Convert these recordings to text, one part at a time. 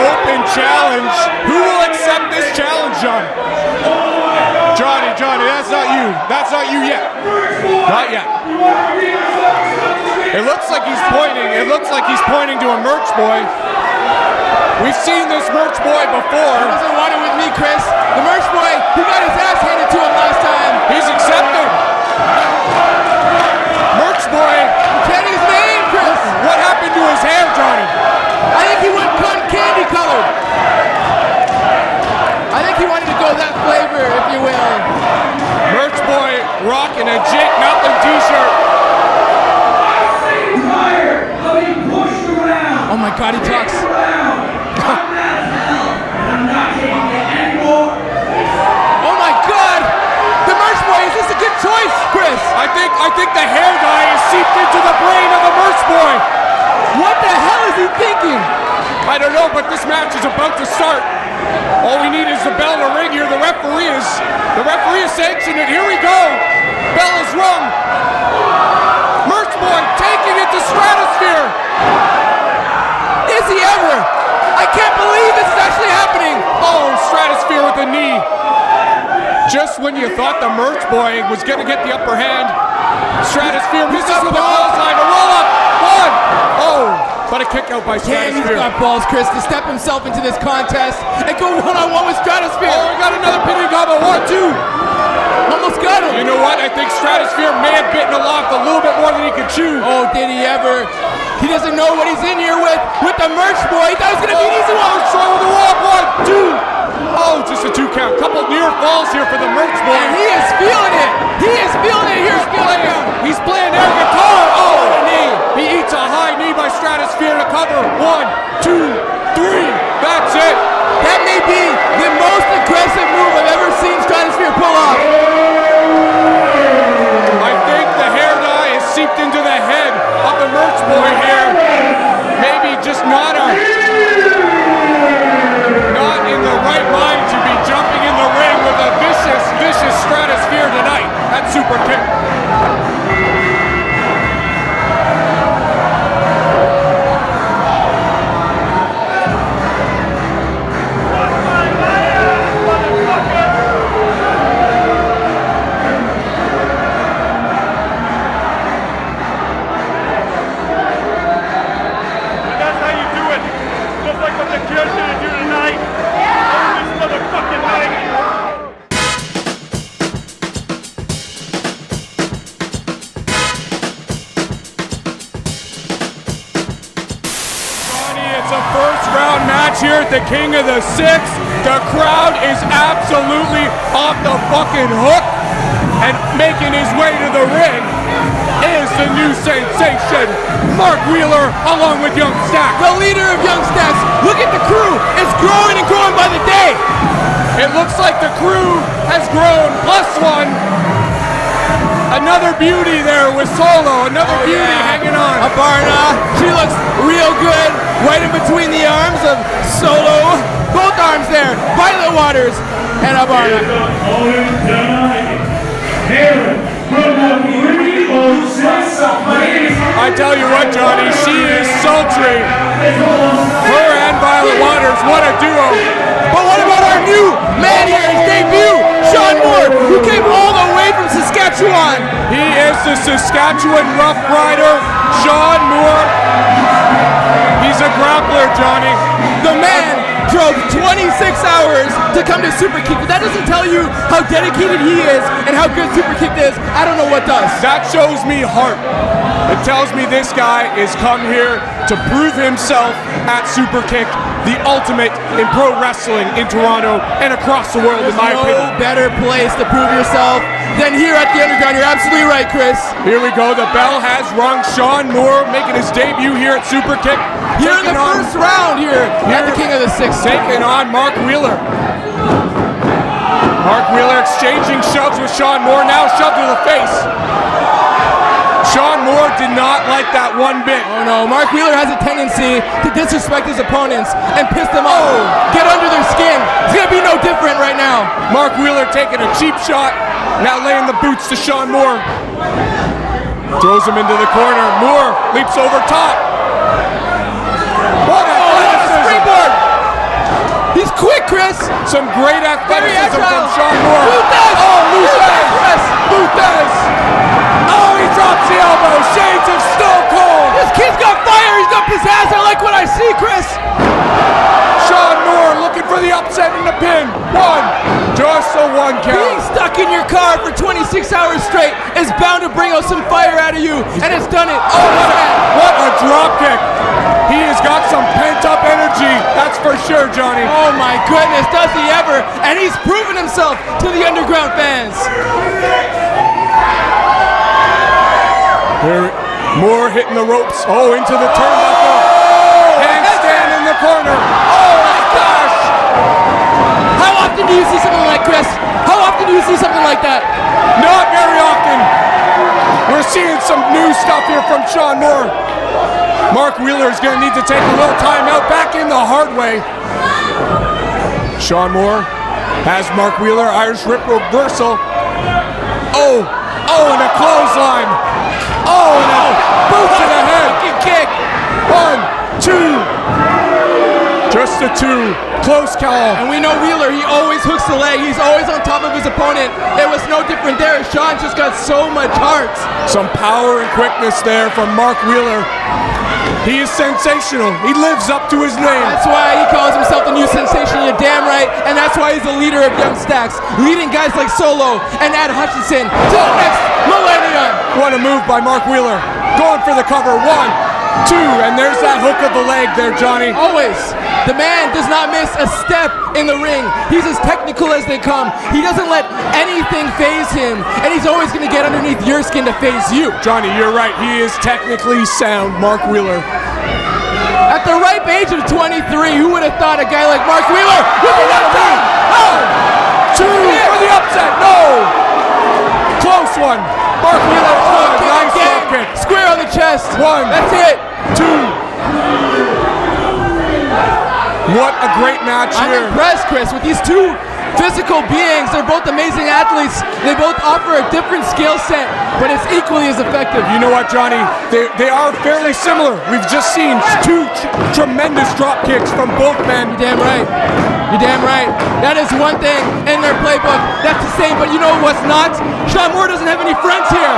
open challenge. Who will accept this challenge, John? Johnny, that's not you. That's not you yet. Not yet. It looks like he's pointing. It looks like he's pointing to a merch boy. We've seen this merch boy before. He doesn't want it with me, Kris. The merch boy, he got his ass handed to him last time. He's accepted. Merch boy. Get his name, Kris. What happened to his hair, Johnny? I think he went candy colored. I think he wanted to go that flavor, if you will. Merch boy rocking a Jake Malcolm t-shirt. Oh my God, he talks. Oh my God! The merch boy, is this a good choice, Kris? I think the hair dye is seeped into the brain of the merch boy. What the hell is he thinking? I don't know, but this match is about to start. All we need is the bell to ring here. The referee is sanctioned it. Here we go. Bell is rung. Merch boy taking it to Stratos Fear. Is he ever? I can't believe this is actually happening. Oh, Stratos Fear with a knee. Just when you thought the merch boy was going to get the upper hand, Stratos Fear misses with a clothesline. A roll up. One. Oh, but a kick out by Stratos Fear. He's got balls, Kris, to step himself into this contest and go one-on-one with Stratos Fear. Oh, we got another pinning combo. 1, 2. Almost got him. You know what? I think Stratos Fear may have bitten aloft a little bit more than he could chew. Oh, did he ever? He doesn't know what he's in here with the merch boy. He thought it was going to be an easy one. Try with the roll. 1, 2. Oh, just a 2 count. Couple near falls here for the merch boy. And he is feeling it. He is feeling it here. He's playing air guitar. Oh, a knee. He eats a high knee by Stratos Fear to cover. 1, 2, 3. That's it. That may be the most aggressive move I've ever seen Stratos Fear pull off. I think the hair dye is seeped into the head of the merch boy here. Maybe just not in the right mind to be jumping in the ring with a vicious Stratos Fear tonight at Superkick'd. Here at the King of the Six, the crowd is absolutely off the fucking hook, and making his way to the ring is the new sensation, Mark Wheeler, along with Young Stack. The leader of Young Stacks. Look at the crew. It's growing and growing by the day. It looks like the crew has grown +1. Another beauty there with Solo, another beauty hanging on. Abarna, she looks real good, right in between the arms of Solo. Both arms there, Violet Waters and Abarna. I tell you what, Johnny, she is sultry. Her and Violet Waters, what a duo. But what about our new man here, his debut, Shaun Moore, who came all the way from Saskatchewan. He is the Saskatchewan Rough Rider, Shaun Moore. He's a grappler, Johnny. The man drove 26 hours to come to Superkick'd, but that doesn't tell you how dedicated he is and how good Superkick'd is. I don't know what does. That shows me heart. It tells me this guy is come here to prove himself at Superkick'd, the ultimate in pro wrestling in Toronto and across the world, in my opinion. No better place to prove yourself than here at the Underground. You're absolutely right, Kris. Here we go. The bell has rung. Shaun Moore making his debut here at Superkick'd. Here in the first round here at the King of the Six. Taking on Mark Wheeler. Mark Wheeler exchanging shoves with Shaun Moore. Now shoved to the face. Shaun Moore did not like that one bit. Oh no, Mark Wheeler has a tendency to disrespect his opponents and piss them off. Get under their skin. It's gonna be no different right now. Mark Wheeler taking a cheap shot. Now laying the boots to Shaun Moore. Throws him into the corner. Moore leaps over top. What a springboard! Kris. Some great athleticism from agile. Shaun Moore. Luthez. Oh, Luthez. Kris. Luthez. Oh, he drops the elbow. Shades of Stone Cold. This kid's got fire. He's got pizzazz. I like what I see, Kris. Shaun Moore looking for the upset and the pin. Just a one count. Being stuck in your car for 26 hours straight is bound to bring out some fire out of you, and it's done it. Oh, what a drop kick. He has got some pent-up energy, that's for sure, Johnny. Oh my goodness, does he ever? And he's proven himself to the underground fans. Here, Moore hitting the ropes. Oh, into the turnbuckle. Handstand in the corner. Oh my gosh. How often do you see something like Kris? How often do you see something like that? Not very often. We're seeing some new stuff here from Shaun Moore. Mark Wheeler is going to need to take a little time out, back in the hard way. Shaun Moore has Mark Wheeler, Irish Rip reversal. Oh, and a clothesline. Oh, and a boot to the head. Kick. 1, 2. Just a 2. Close call. And we know Wheeler, he always hooks the leg. He's always on top of his opponent. It was no different there. Shaun just got so much heart. Some power and quickness there from Mark Wheeler. He is sensational. He lives up to his name. That's why he calls himself the new sensation. You're damn right. And that's why he's the leader of Young Stacks, leading guys like Solo and Ad Hutchinson to the next millennium. What a move by Mark Wheeler. Going for the cover. 1, 2, and there's that hook of the leg there, Johnny. Always. The man does not miss a step in the ring. He's as technical as they come. He doesn't let anything phase him, and he's always going to get underneath your skin to phase you. Johnny, you're right. He is technically sound, Mark Wheeler. At the ripe age of 23, who would have thought a guy like Mark Wheeler would be upset? Oh! 2 for the upset. No! Close one. Mark Wheeler. Oh, nice drop kick. Square on the chest. 1. That's it. 2. What a great match I'm here. impressed, Kris, with these two physical beings. They're both amazing athletes. They both offer a different skill set, but it's equally as effective. You know what, Johnny? They are fairly similar. We've just seen 2 tremendous drop kicks from both men. You're damn right. You're damn right. That is one thing in their playbook. That's the same, but you know what's not? Shaun Moore doesn't have any friends here.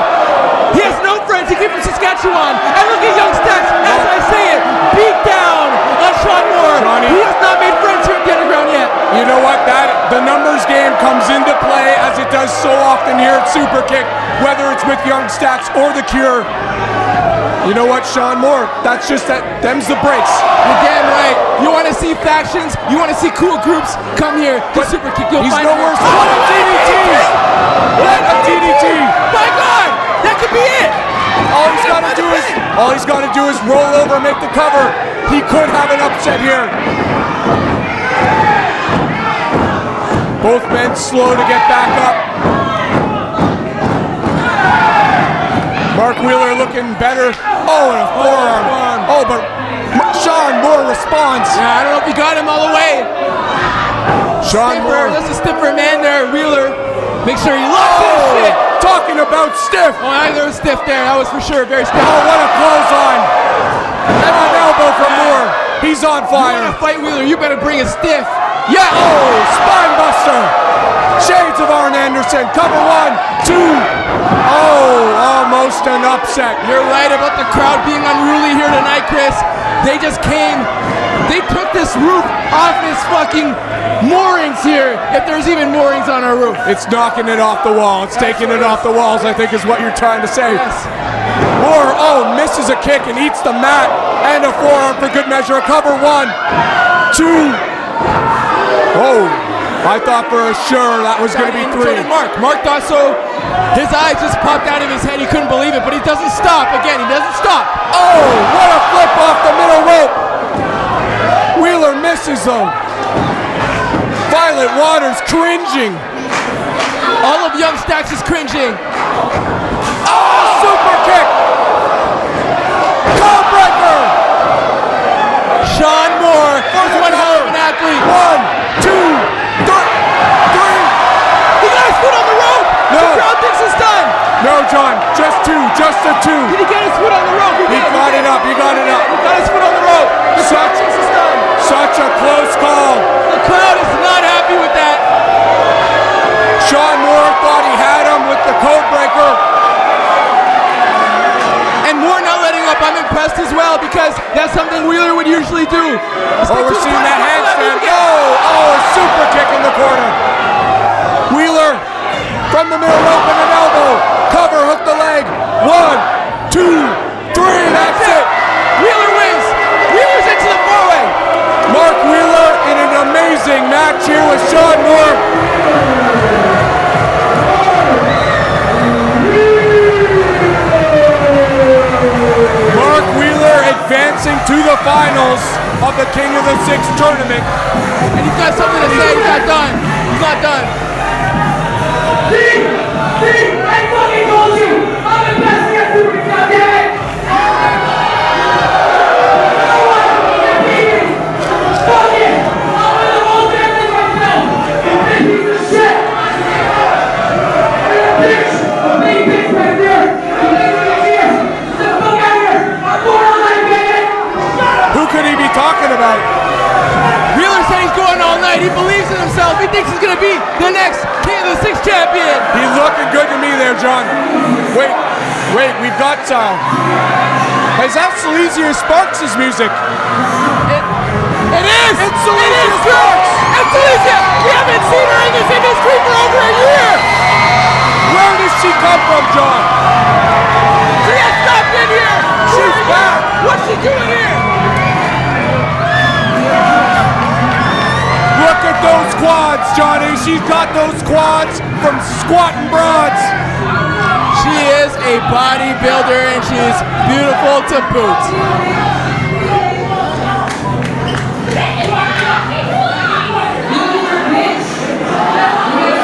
He has no friends. He came from Saskatchewan. And look at Young Stacks, as I say it, beat down on Shaun Moore. Johnny. He has not made friends here at the underground yet. You know what? The numbers game comes into play, as it does so often here at Superkick'd, whether it's with Young Stacks or The Cure. You know what, Shaun Moore? That's just that. Them's the breaks. You're damn right. You want to see factions? You want to see cool groups? Come here to Superkick'd. You'll He's find no it. worse. What a DDT! What a DDT! My God, that could be it. All he's got to do is roll over and make the cover. He could have an upset here. Both men slow to get back up. Mark Wheeler looking better. Oh, and a forearm. Oh, but Shaun Moore responds. Yeah, I don't know if he got him all the way. Shaun Moore. That's a stiffer man there, Wheeler. Make sure he locks his shit. Talking about stiff. Oh, there was stiff there. That was for sure very stiff. Oh, what a clothesline. And an elbow from Moore. He's on fire. You want to fight Wheeler, you better bring it stiff. Yeah, oh, spine buster. Shades of Arn Anderson. Cover 1, 2. Oh, almost an upset. You're right about the crowd being unruly here tonight, Kris. They just came. They took this roof off his fucking moorings here, if there's even moorings on our roof. It's knocking it off the wall. It's taking it off the walls, I think is what you're trying to say. Yes. Moore, misses a kick and eats the mat. And a forearm for good measure. A cover 1, 2. Oh, I thought for sure that was going to be 3. Mark thought so. His eyes just popped out of his head. He couldn't believe it, but he doesn't stop. Again, he doesn't stop. Oh, what a flip off the middle rope. Wheeler misses though. Violet Waters cringing. All of Young Stacks is cringing. Oh, super kick. Codebreaker. Shaun Moore is one hell of an athlete. 1, 2, 3. He got his foot on the rope. No. The crowd thinks it's done. No, John, just 2, just a 2. Did he get his foot on the rope? He got it up, he got He got his foot on the rope. The crowd thinks it's done. Such a close call. The crowd is match here with Shaun Moore. Mark Wheeler advancing to the finals of the King of the Six tournament. And he's got something to say. He's not done. He's not done. See, I fucking told you! I'm the best in the Superkick'd, damn it! No one can beat me! Fuck it! I'll win the whole damn thing myself! You big piece of shit! You're a bitch! A big bitch right there! You think you're here? Get the fuck out of here! I'm born on life, baby! Who could he be talking about? Wheeler said he's going all night. He believes in himself. He thinks he's going to be the next King of the Six champion. He's looking good to me there, John. Wait, we've got is that Seleziya Sparx' music? It is! It's Seleziya Sparx! It's Seleziya! We haven't seen her in this industry for over a year! Where does she come from, John? She has not been here! She's back! What's she doing here? Look at those quads, Johnny. She's got those quads from squatting broads. She is a bodybuilder and she's beautiful to boot.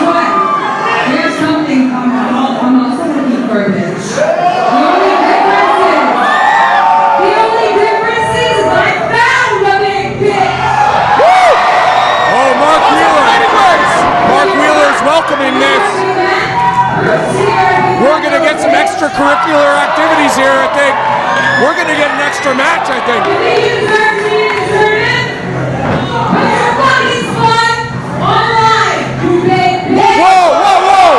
Here's something I'm also looking for a bitch. The only difference is I found a big bitch! Oh, Mark Wheeler's welcoming this. We're going to get some extracurricular activities here, I think. We're going to get an extra match, I think. Whoa!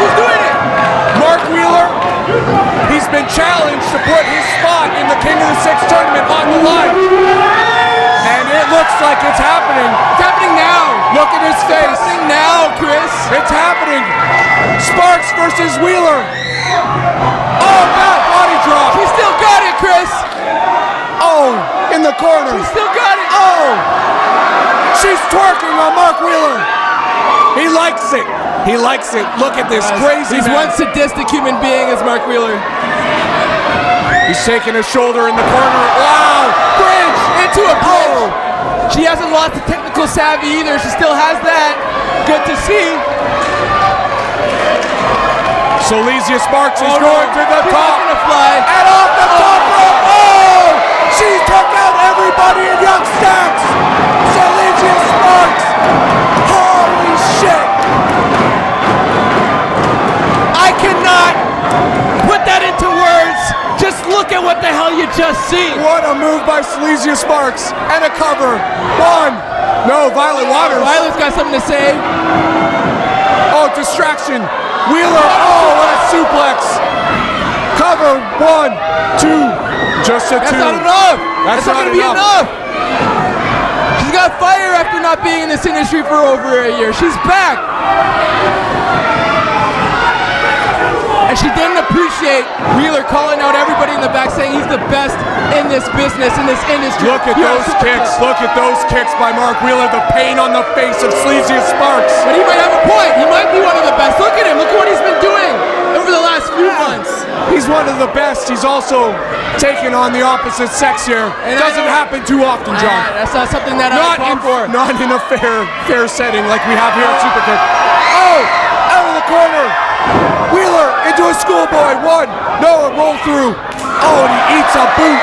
She's doing it! Mark Wheeler, he's been challenged to put his spot in the King of the Six tournament on the line. And it looks like it's happening. It's happening now! Look at his It's face. happening now, Kris! It's happening. Sparx versus Wheeler. Oh, God, body drop. She still got it, Kris! Oh, in the corner. She still got it! Oh, she's twerking on Mark Wheeler. He likes it. He likes it. Look at this crazy He's man. one sadistic human being as Mark Wheeler. He's shaking his shoulder in the corner. Wow. Bridge! Into a bridge! She hasn't lost the technical savvy either. She still has that. Good to see. Seleziya Sparx is Oh, going to the She's top. not gonna fly. And off the top rope. Oh! She took out everybody in Young Stacks. Seleziya Sparx. Holy shit. I cannot put that into words. Just look at what the hell you just seen. What a move by Seleziya Sparx. And a cover. One. No, Violet Waters. Violet's got something to say. Oh, distraction. Wheeler. Oh, what a suplex. Cover. 1, 2. Just a 2. That's not enough. That's not gonna be enough. She's got fire after not being in this industry for over a year. She's back. And she didn't appreciate Wheeler calling out everybody in the back saying he's the best in this business, in this industry. Look at those kicks. Look at those kicks by Mark Wheeler. The pain on the face of Seleziya Sparx. But he might have a point. He might be one of the best. Look at him. Look at what he's been doing over the last few months. He's one of the best. He's also taken on the opposite sex here. It doesn't happen too often, John. That's not something that I call for. Not in a fair setting like we have here at Superkick'd. Oh, out of the corner. Wheeler into a schoolboy. 1. No, a roll through. Oh, and he eats a boot.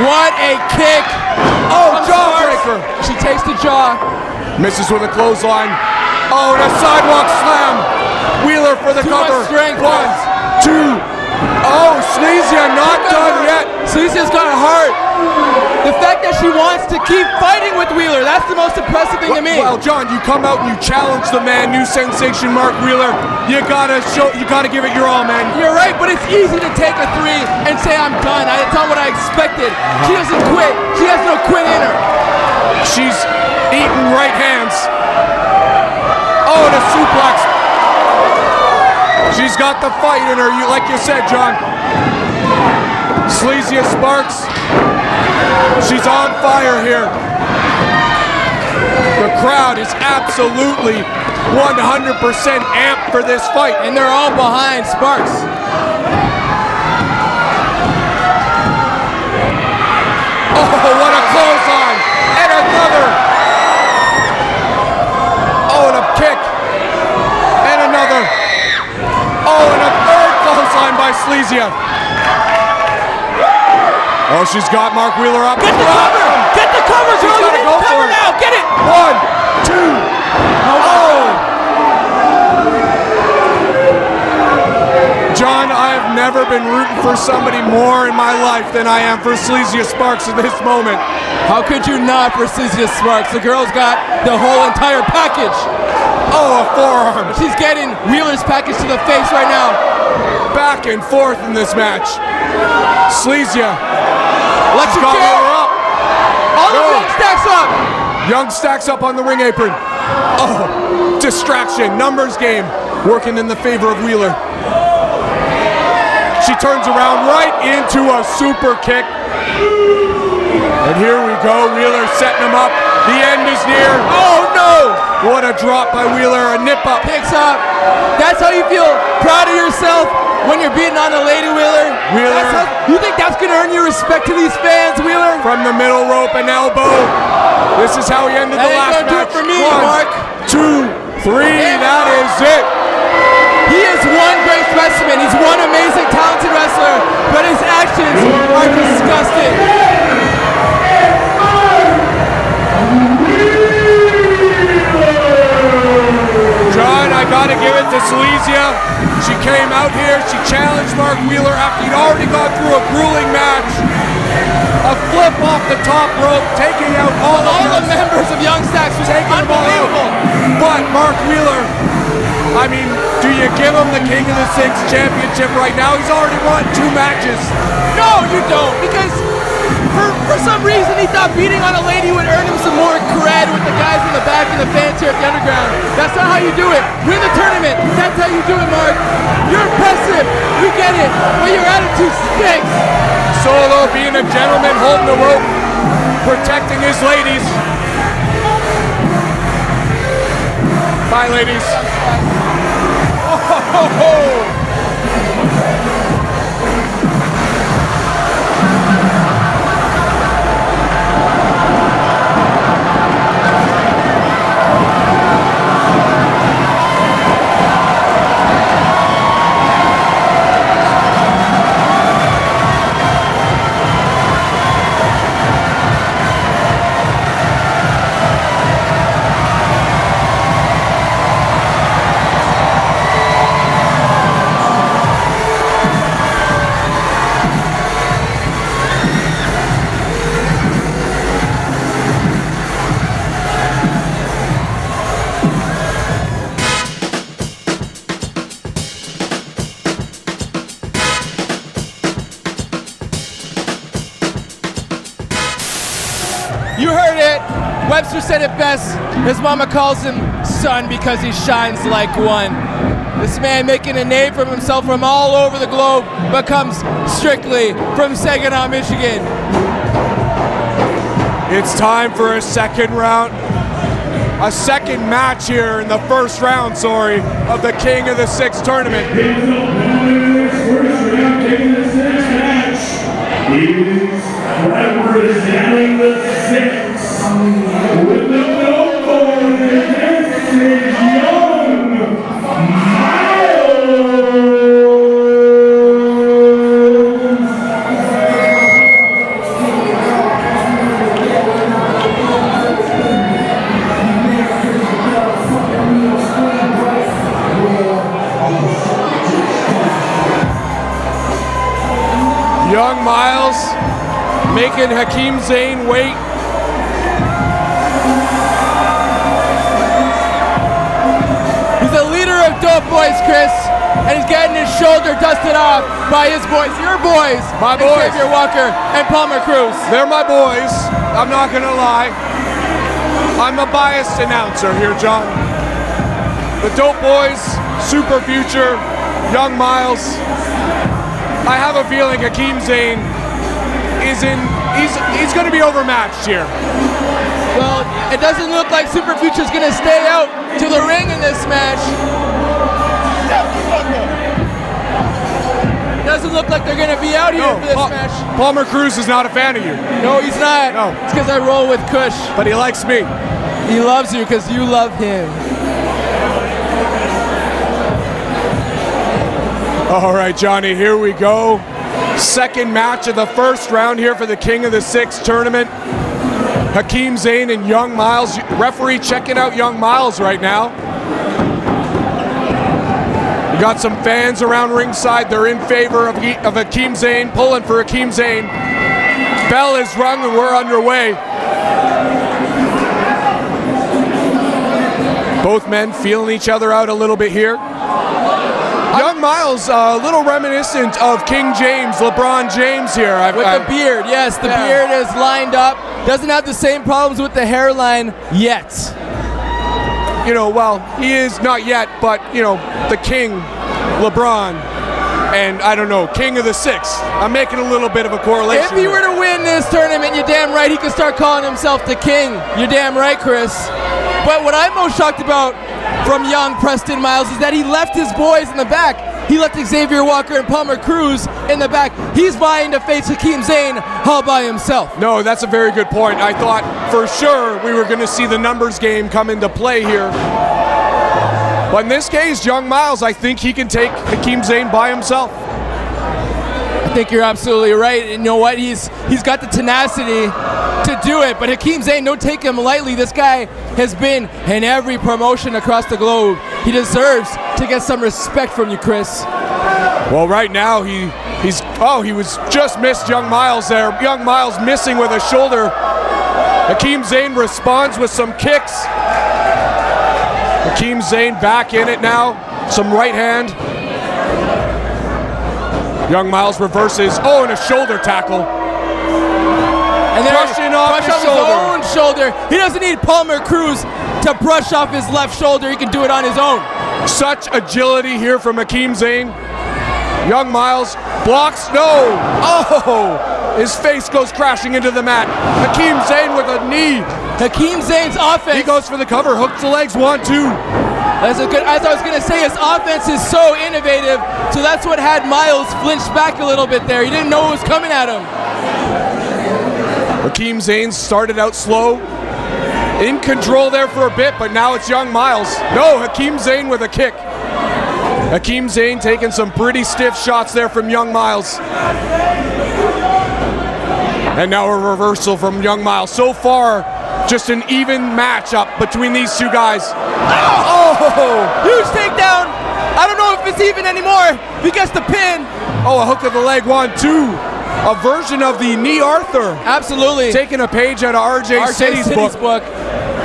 What a kick. Oh, jawbreaker. She takes the jaw. Misses with a clothesline. Oh, and a sidewalk slam. Wheeler for the Too cover. much strength. 1, 2. Oh, Seleziya not done yet. Seleziya's got heart. The fact that she wants to keep fighting with Wheeler, that's the most impressive thing to me. Well, John, you come out and you challenge the man, new sensation Mark Wheeler. You gotta give it your all, man. You're right, but it's easy to take a 3 and say I'm done. That's not what I expected. She doesn't quit. She has no quit in her. She's eating right hands. Oh, and a suplex. She's got the fight in her, like you said, John. Seleziya Sparx She's on fire here. The crowd is absolutely 100% amped for this fight. And they're all behind Sparx. Oh, what a clothesline! And another! Oh, and a kick. And another. Oh, and a third clothesline by Seleziya. Oh, she's got Mark Wheeler up. Get the cover! Get the cover, girl! You need the cover now! Get it! 1, 2. Oh! John, I have never been rooting for somebody more in my life than I am for Seleziya Sparx at this moment. How could you not for Seleziya Sparx? The girl's got the whole entire package. Oh, a forearm. She's getting Wheeler's package to the face right now. Back and forth in this match. Seleziya. Electric got chair. her up. All Go. of them stacks up. Young stacks up on the ring apron. Oh, distraction. Numbers game. Working in the favor of Wheeler. She turns around right into a super kick. And here we go. Wheeler setting him up. The end is near. Oh no! What a drop by Wheeler. A nip up. Picks up. That's how you feel proud of yourself when you're beating on a lady, Wheeler? You think that's going to earn you respect to these fans, Wheeler? From the middle rope, an elbow. This is how he ended the last match. Do it for me, 1, Mark. 2, 3. That is it. He is one great specimen. He's one amazing, talented wrestler, but his actions are disgusting. John, I gotta give it to Seleziya. She came out here, she challenged Mark Wheeler after he'd already gone through a grueling match. A flip off the top rope, taking out all the members of Young Stacks was unbelievable. But Mark Wheeler, I mean, do you give him the King of the Six championship right now? He's already won 2 matches. No, you don't, because for some reason he thought beating on a lady would earn him some more cred with the guys in the back and the fans here at the Underground. That's not how you do it. Win the tournament. That's how you do it, Mark. You're impressive. We get it, but your attitude stinks. Solo being a gentleman, holding the rope, protecting his ladies. Bye, ladies. Oh. You heard it. Webster said it best. His mama calls him son because he shines like one. This man making a name for himself from all over the globe, but comes strictly from Saginaw, Michigan. It's time for a second round. A second match here in the first round, of the King of the Six tournament. First round King of the Six match is representing the Six with the belt for this is Young Myles. Young Myles making Hakim Zane wait. He's the leader of Dope Boys, Kris, and he's getting his shoulder dusted off by his boys, your boys, My boys. Xavier Walker and Palmer Cruz. They're my boys. I'm not gonna lie. I'm a biased announcer here, John. The Dope Boys, Super Future, Young Myles. I have a feeling Hakim Zane is in he's going to be overmatched here. Well, it doesn't look like Super Future's going to stay out to the ring in this match. Doesn't look like they're going to be out here for this match. Palmer Cruz is not a fan of you. No, he's not. No. It's because I roll with Kush. But he likes me. He loves you because you love him. All right, Johnny, here we go. Second match of the first round here for the King of the Six tournament. Hakim, Zane, and Young Myles. Referee checking out Young Myles right now. You got some fans around ringside. They're in favor of Hakim Zane, pulling for Hakim Zane. Bell is rung and we're underway. Both men feeling each other out a little bit here. Young Myles, a little reminiscent of King James, LeBron James here. With the beard, yes, the beard is lined up. Doesn't have the same problems with the hairline yet. You know, well, he is not yet, but, you know, the King, LeBron, and I don't know, King of the Six. I'm making a little bit of a correlation. If he were to win this tournament, you're damn right he could start calling himself the King. You're damn right, Kris. But what I'm most shocked about from young Preston Myles is that he left his boys in the back. He left Xavier Walker and Palmer Cruz in the back. He's vying to face Hakim Zane all by himself. No, that's a very good point. I thought for sure we were going to see the numbers game come into play here. But in this case, Young Myles, I think he can take Hakim Zane by himself. I think you're absolutely right. And you know what? He's got the tenacity to do it. But Hakim Zane, don't take him lightly. This guy has been in every promotion across the globe. He deserves to get some respect from you, Kris. Well, right now he was just missed Young Myles there. Young Myles missing with a shoulder. Hakim Zane responds with some kicks. Hakim Zane back in it now. Some right hand. Young Myles reverses. Oh, and a shoulder tackle. And then brushing off his own shoulder. He doesn't need Palmer Cruz to brush off his left shoulder. He can do it on his own. Such agility here from Hakim Zane. Young Myles blocks. No. Oh, his face goes crashing into the mat. Hakim Zane with a knee. Hakim Zane's offense. He goes for the cover. Hooks the legs. 1, 2. As I was going to say, his offense is so innovative. So that's what had Myles flinch back a little bit there. He didn't know what was coming at him. Hakim Zane started out slow. In control there for a bit, but now it's Young Myles. No, Hakim Zane with a kick. Hakim Zane taking some pretty stiff shots there from Young Myles. And now a reversal from Young Myles. So far, just an even matchup between these two guys. Oh! Huge takedown! I don't know if it's even anymore. He gets the pin. Oh, a hook of the leg. 1, 2. A version of the knee Arthur. Absolutely. Taking a page out of RJ City's book.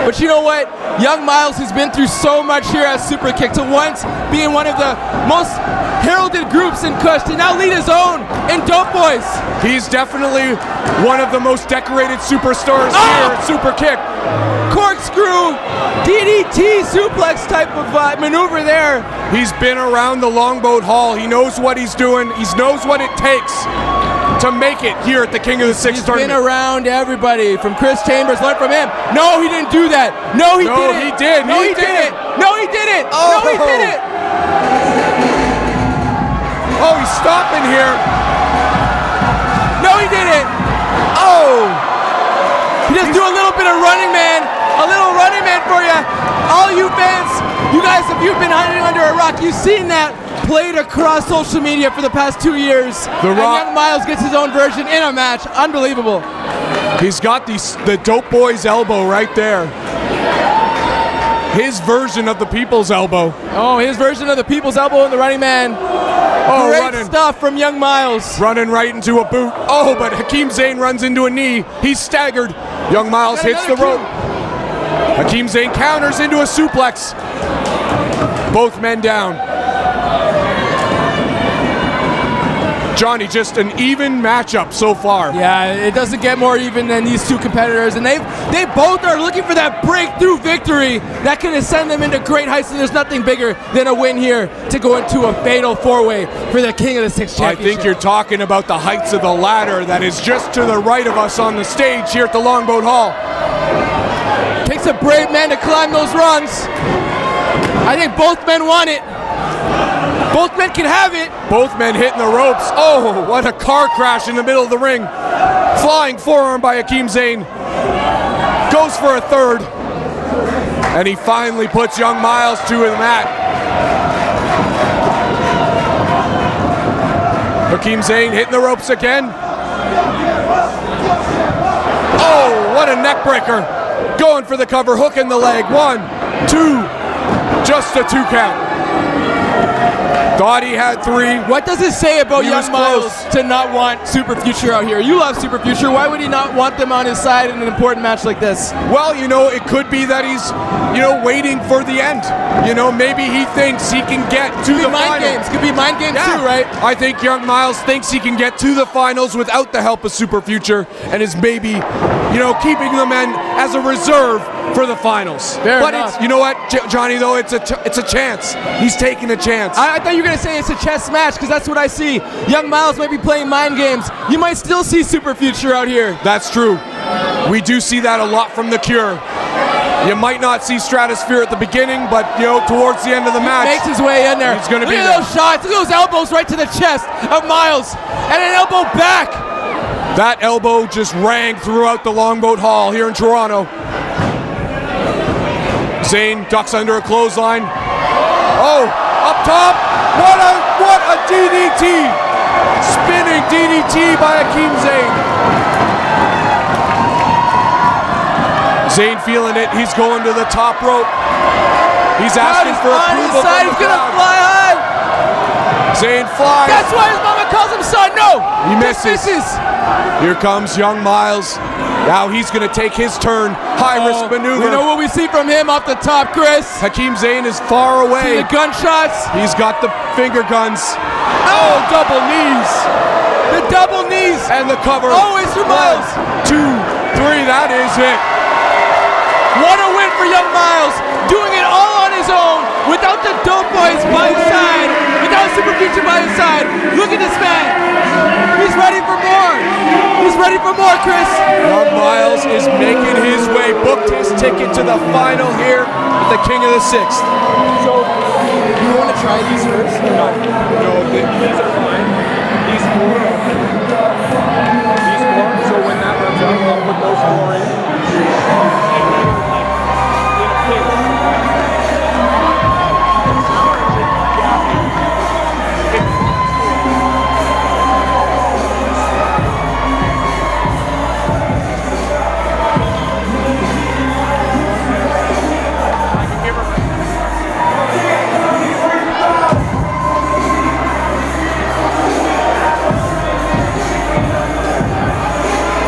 But you know what? Young Myles has been through so much here at Superkick'd, to once being one of the most heralded groups in Kush, to now lead his own in Dope Boys. He's definitely one of the most decorated superstars here at Superkick'd. Corkscrew, DDT suplex type of maneuver there. He's been around the Longboat Hall. He knows what he's doing. He knows what it takes to make it here at the King of the Six tournament. He's been around everybody, from Chris Chambers, learn from him. No, he didn't do that. No, he didn't. He did. No, he didn't. No, he didn't. Oh. No, he didn't. Oh, he's stopping here. No, he didn't. Oh. He just do a little bit of running man. A little running man for you. All you fans, you guys, if you've been hiding under a rock, you've seen that played across social media for the past 2 years. And Young Myles gets his own version in a match. Unbelievable. He's got the Dope Boys elbow right there. His version of the People's Elbow. Oh, his version of the People's Elbow and the running man. Oh, great stuff from Young Myles. Running right into a boot. Oh, but Hakim Zane runs into a knee. He's staggered. Young Myles hits the rope. Hakim Zane counters into a suplex. Both men down. Johnny, just an even matchup so far. Yeah, it doesn't get more even than these two competitors, and they both are looking for that breakthrough victory that can ascend them into great heights, and there's nothing bigger than a win here to go into a fatal four-way for the King of the Six championship. I think you're talking about the heights of the ladder that is just to the right of us on the stage here at the Longboat Hall. Takes a brave man to climb those rungs. I think both men want it. Both men can have it. Both men hitting the ropes. Oh, what a car crash in the middle of the ring. Flying forearm by Hakim Zane. Goes for a third. And he finally puts young Myles to the mat. Hakim Zane hitting the ropes again. Oh, what a neck breaker. Going for the cover, hook in the leg. 1, 2, just a 2 count. Thought he had 3. What does it say about young Myles close to not want Super Future out here? You love Super Future. Why would he not want them on his side in an important match like this? Well, you know, it could be that he's, waiting for the end. Maybe he thinks he can get to the mind finals. games. Could be mind games too, right? I think young Myles thinks he can get to the finals without the help of Super Future and is maybe, keeping them in as a reserve for the finals. Fair but enough. It's, you know what, Johnny, though, it's a chance. He's taking a chance. I thought you were going to say it's a chess match, because that's what I see. Young Myles might be playing mind games. You might still see Super Future out here. That's true. We do see that a lot from The Cure. You might not see Stratos Fear at the beginning, but, towards the end of the match, He makes his way in there. He's going to be Look there. at those shots. Look at those elbows right to the chest of Myles. And an elbow back. That elbow just rang throughout the Longboat Hall here in Toronto. Zane ducks under a clothesline. Oh, up top. What a DDT. Spinning DDT by Hakim Zane. Zane feeling it. He's going to the top rope. He's asking for approval. He's going to fly high. Zane flies. That's why his mama calls him son. No. He misses. Here comes young Myles. Now he's going to take his turn. High-risk maneuver. We know what we see from him off the top, Kris. Hakim Zane is far away. See the gunshots. He's got the finger guns. Oh, double knees. The double knees. And the cover. Oh, it's for Myles. 1, 2, 3. That is it. What a win for young Myles. Doing it all on his own, without the dope boys by his side, without Super Future by his side. Look at this man. He's ready for more. He's ready for more, Kris. Young Myles is making his way. Booked his ticket to the final here at the King of the Sixth. So, you want to try these first? No, these are fine. These 4 are fine. These 4, so when that runs out, I'll put those 4 in.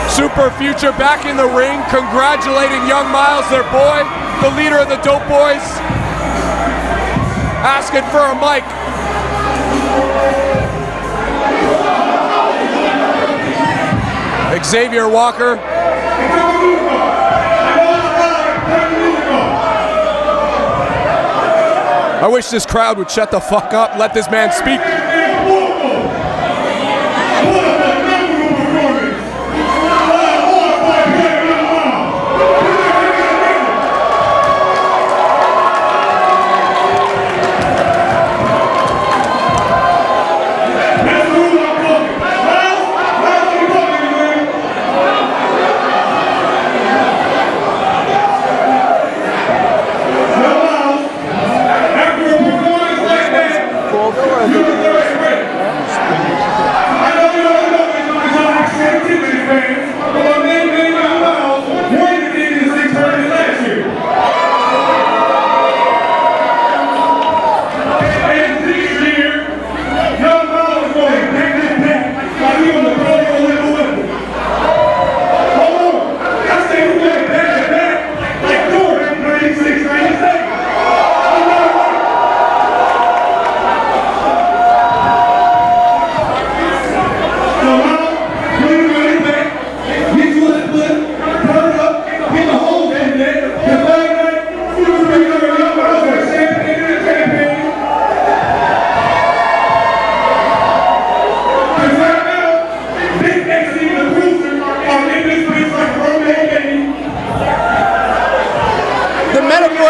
Super Future back in the ring, congratulating young Myles, their boy, the leader of the Dope Boys, asking for a mic. Xavier Walker. I wish this crowd would shut the fuck up, let this man speak.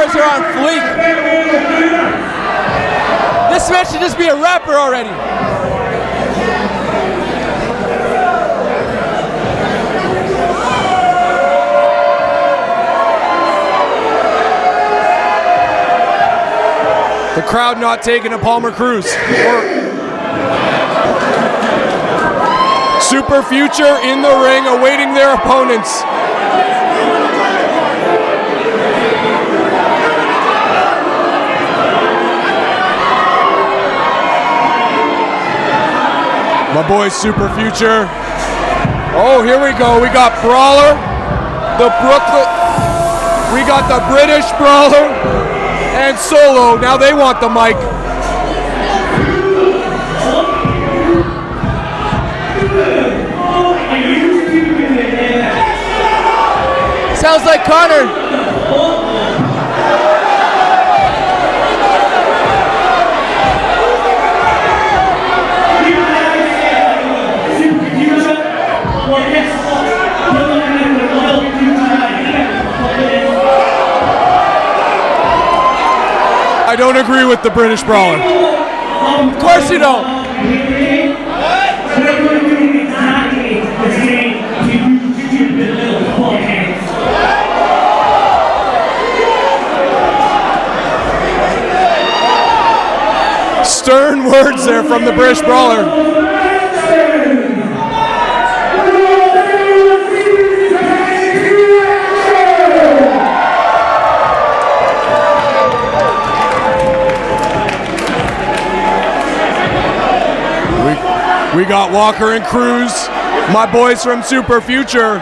Brawlers are on fleek. This match should just be a rapper already. The crowd not taking a Palmer Cruz. Super Future in the ring awaiting their opponents. My boy Super Future. Oh, here we go. We got Brawler, the Brooklyn. We got the British Brawler. And Solo, now they want the mic. Sounds like Connor. I don't agree with the British Brawler. Of course you don't. Stern words there from the British Brawler. We got Walker and Cruz, my boys from Super Future,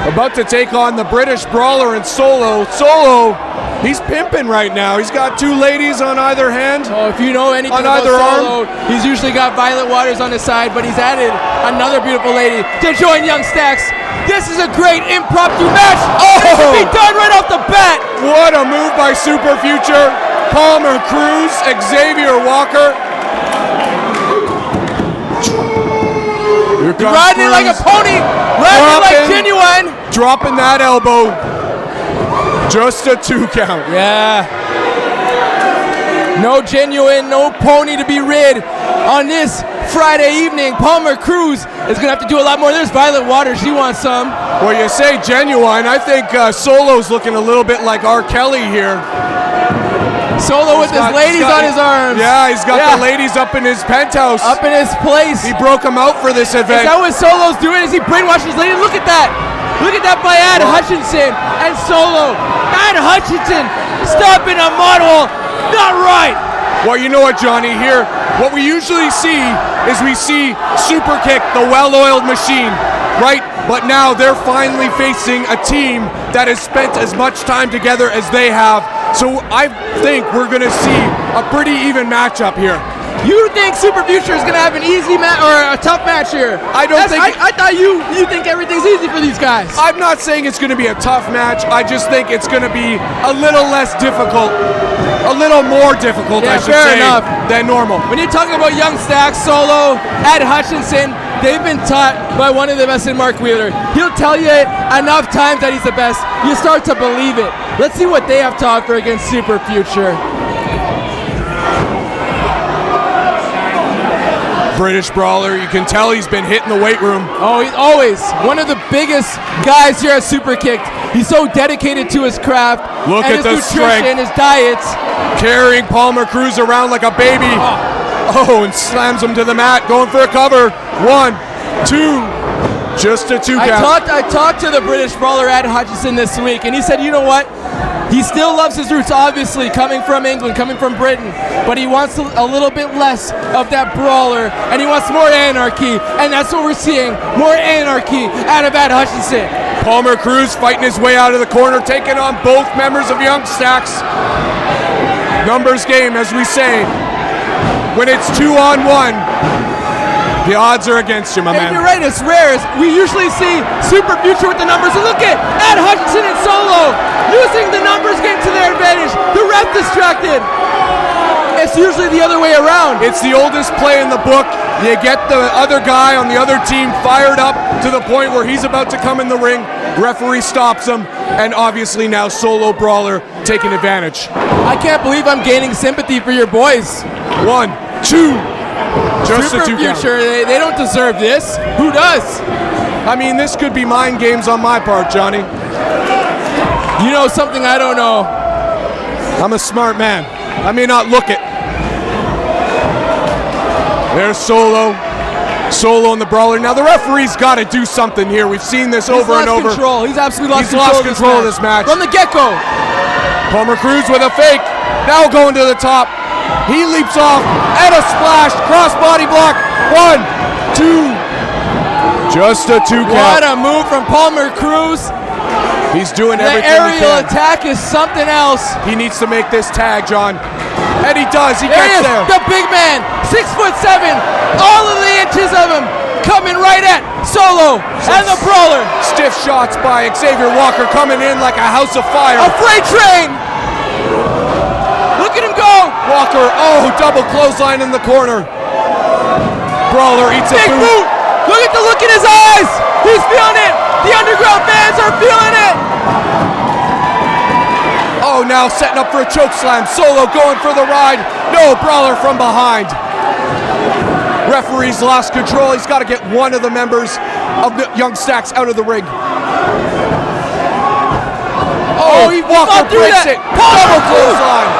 about to take on the British Brawler and Solo. Solo, he's pimping right now. He's got two ladies on either hand. Oh, if you know anything on about either Solo, arm. He's usually got Violet Waters on his side, but he's added another beautiful lady to join Young Stacks. This is a great impromptu match. Oh! This should be done right off the bat. What a move by Super Future. Palmer Cruz, Xavier Walker. Riding it like a pony, riding it like Genuine. Dropping that elbow. Just a 2 count. Yeah. No Genuine, no pony to be rid on this Friday evening. Palmer Cruz is going to have to do a lot more. There's Violet Waters. She wants some. Well, you say Genuine. I think Solo's looking a little bit like R. Kelly here. Solo with his ladies on his arms. Yeah, he's got the ladies up in his penthouse. Up in his place. He broke them out for this event. Is that what Solo's doing? Is he brainwashing his ladies? Look at that. Look at that by Ad Hutchinson and Solo. Ad Hutchinson stopping a model. Not right. Well, you know what, Johnny? Here, what we usually see is we see Superkick'd, the well-oiled machine, right? But now they're finally facing a team that has spent as much time together as they have. So I think we're going to see a pretty even matchup here. You think Super Future is going to have an easy match or a tough match here? I thought you think everything's easy for these guys. I'm not saying it's going to be a tough match. I just think it's going to be a little less difficult, a little more difficult, I should say, than normal. When you're talking about Young Stacks, Solo, Ad Hutchinson, they've been taught by one of the best in Mark Wheeler. He'll tell you it enough times that he's the best. You start to believe it. Let's see what they have to offer against Super Future. British Brawler, you can tell he's been hitting the weight room. Oh, he's always one of the biggest guys here at Superkick'd. He's so dedicated to his craft. Look and at the his nutrition, his diets. Carrying Palmer Cruz around like a baby. Oh, and slams him to the mat, going for a cover. 1, 2, just a 2 count. I talked to the British Brawler Ad Hutchinson this week, and he said, you know what? He still loves his roots, obviously, coming from England, coming from Britain, but he wants a little bit less of that brawler, and he wants more anarchy, and that's what we're seeing, more anarchy out of Ad Hutchinson. Palmer Cruz fighting his way out of the corner, taking on both members of Young Stacks. Numbers game, as we say. When it's 2-on-1, the odds are against you, my man. You're right, it's rare. We usually see Super Future with the numbers, and look at Ad Hutchinson and Solo using the numbers game to their advantage. The ref distracted. It's usually the other way around. It's the oldest play in the book. You get the other guy on the other team fired up to the point where he's about to come in the ring. Referee stops him, and obviously now Solo Brawler taking advantage. I can't believe I'm gaining sympathy for your boys. 1, 2. Just Super a 2 count. Future, they don't deserve this. Who does? I mean, this could be mind games on my part, Johnny. You know something I don't know. I'm a smart man. I may not look it. There's Solo. Solo and the Brawler. Now the referee's got to do something here. We've seen this over and over. He's absolutely He's lost control of this match. From the get-go. Palmer Cruz with a fake. Now going to the top. He leaps off and a splash. Crossbody block. 1, 2. Just a 2 count. What a move from Palmer Cruz. He's doing The everything he aerial can. attack is something else. He needs to make this tag, John. And he does. He There he gets is, there. the big man, 6'7", all of the inches of him coming right at Solo and the Brawler. Stiff shots by Xavier Walker coming in like a house of fire. A freight train. Look at him go. Walker, oh, double clothesline in the corner. Brawler eats a Big boot. boot. Look at the look in his eyes. He's feeling it. The underground fans are feeling it. Oh, now setting up for a choke slam. Solo going for the ride. No, Brawler from behind. Referee's lost control. He's got to get one of the members of the Young Stacks out of the ring. Oh, he Walker fought through breaks that. it. Double clothesline.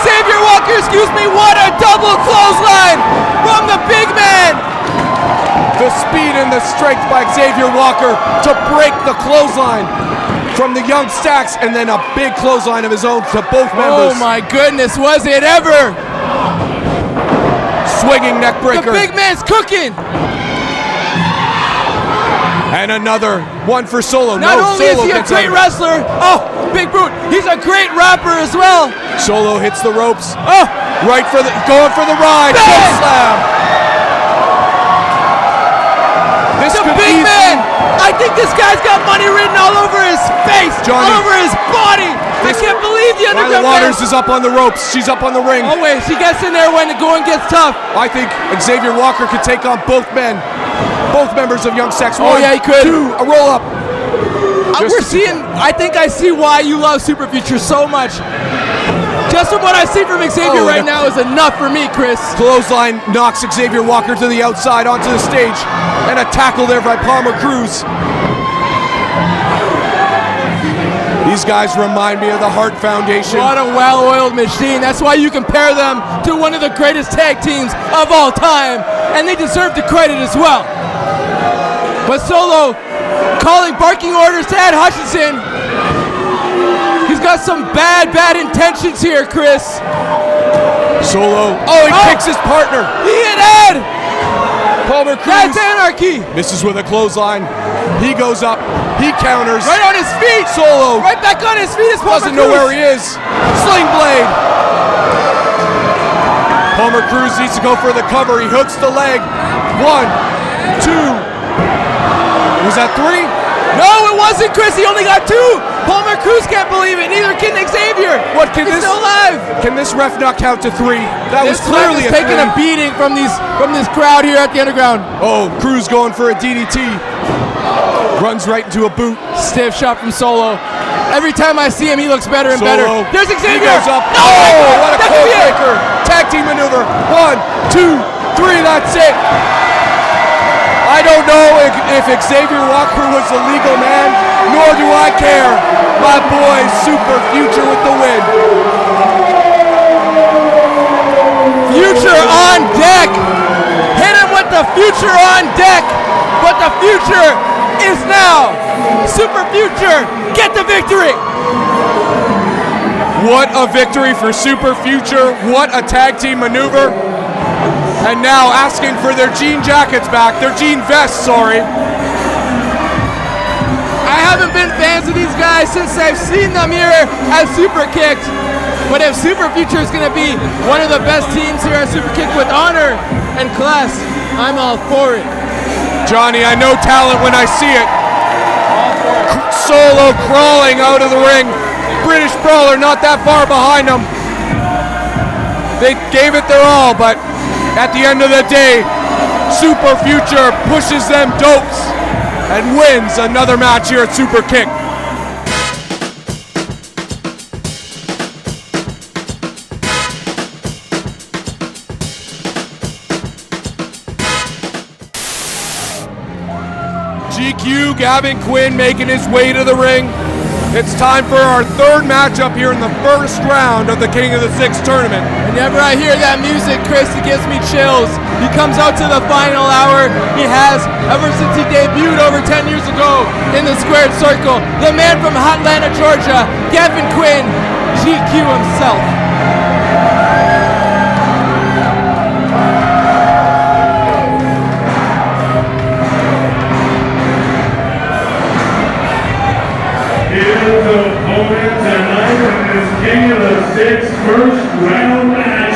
Xavier Walker, excuse me, what a double clothesline from the big man. The speed and the strength by Xavier Walker to break the clothesline from the Young Stacks, and then a big clothesline of his own to both members. Oh my goodness, was it ever? Swinging neck breaker. The big man's cooking. And another one for Solo. Not no, only Solo is he a gets out great of it. wrestler, oh, big boot, he's a great rapper as well. Solo hits the ropes. Oh, Right for the, going for the ride. Bang! Choke slam. This the could big easily- man. I think this guy's got money written all over his face, Johnny. all over his body. I can't believe the Violet underground Waters fans. is up on the ropes. She's up on the ring. Always, she gets in there when the going gets tough. I think Xavier Walker could take on both men. Both members of Young Stacks. Oh, 1, yeah, he could. 2, a roll up. Just We're a- seeing, I think I see why you love Super Future so much. Just from what I see from Xavier Oh, right the- now is enough for me, Kris. Clothesline knocks Xavier Walker to the outside onto the stage. And a tackle there by Palmer Cruz. These guys remind me of the Hart Foundation. What a well-oiled machine. That's why you compare them to one of the greatest tag teams of all time. And they deserve the credit as well. But Solo calling barking orders to Ed Hutchinson. He's got some bad intentions here, Kris. Solo. Oh, he kicks his partner. He hit Ed. Palmer Cruz That's anarchy. misses with a clothesline. He goes up. He counters. Right on his feet. Solo Right back on his feet is Palmer doesn't know Cruz. where he is. Sling blade. Palmer Cruz needs to go for the cover. He hooks the leg. 1, 2. Was that 3? No, it wasn't, Kris. He only got 2. Palmer Cruz can't believe it. Neither can Xavier. What can He's this? still alive. Can this ref not count to 3? That was This clearly ref a is taking 3. a beating from this crowd here at the Underground. Oh, Cruz going for a DDT. Runs right into a boot. Stiff shot from Solo. Every time I see him, he looks better and better. Solo. There's Xavier. He goes up. No, Oh, what a that could code be it. breaker. Tag team maneuver. 1, 2, 3. That's it. I don't know if Xavier Walker was a legal man, nor do I care. My boy, Super Future with the win. Future on deck. Hit him with the Future on deck. But the future is now. Super Future, get the victory. What a victory for Super Future. What a tag team maneuver. And now asking for their jean jackets back. Their jean vests, sorry. I haven't been fans of these guys since I've seen them here at Superkick'd. But if Super Future is going to be one of the best teams here at Superkick'd with honor and class, I'm all for it. Johnny, I know talent when I see it. Solo crawling out of the ring. British Brawler not that far behind him. They gave it their all, but at the end of the day, Super Future pushes them dopes and wins another match here at Superkick'd. GQ, Gavin Quinn making his way to the ring. It's time for our third matchup here in the first round of the King of the Six tournament. Whenever I hear that music, Kris, it gives me chills. He comes out to the final hour. He has ever since he debuted over 10 years ago in the squared circle. The man from Atlanta, Georgia, Gavin Quinn, GQ himself. His opponent tonight in this King of the Six first round match,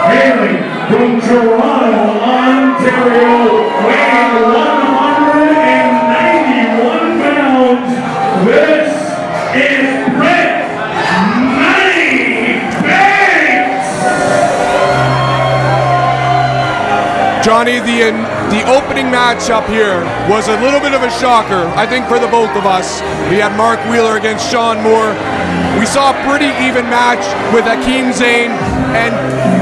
hailing from Toronto, Ontario, weighing 191 pounds, this is Brent Money Banks! Johnny, the opening matchup here was a little bit of a shocker, I think, for the both of us. We had Mark Wheeler against Shaun Moore. We saw a pretty even match with Hakim, Zane, and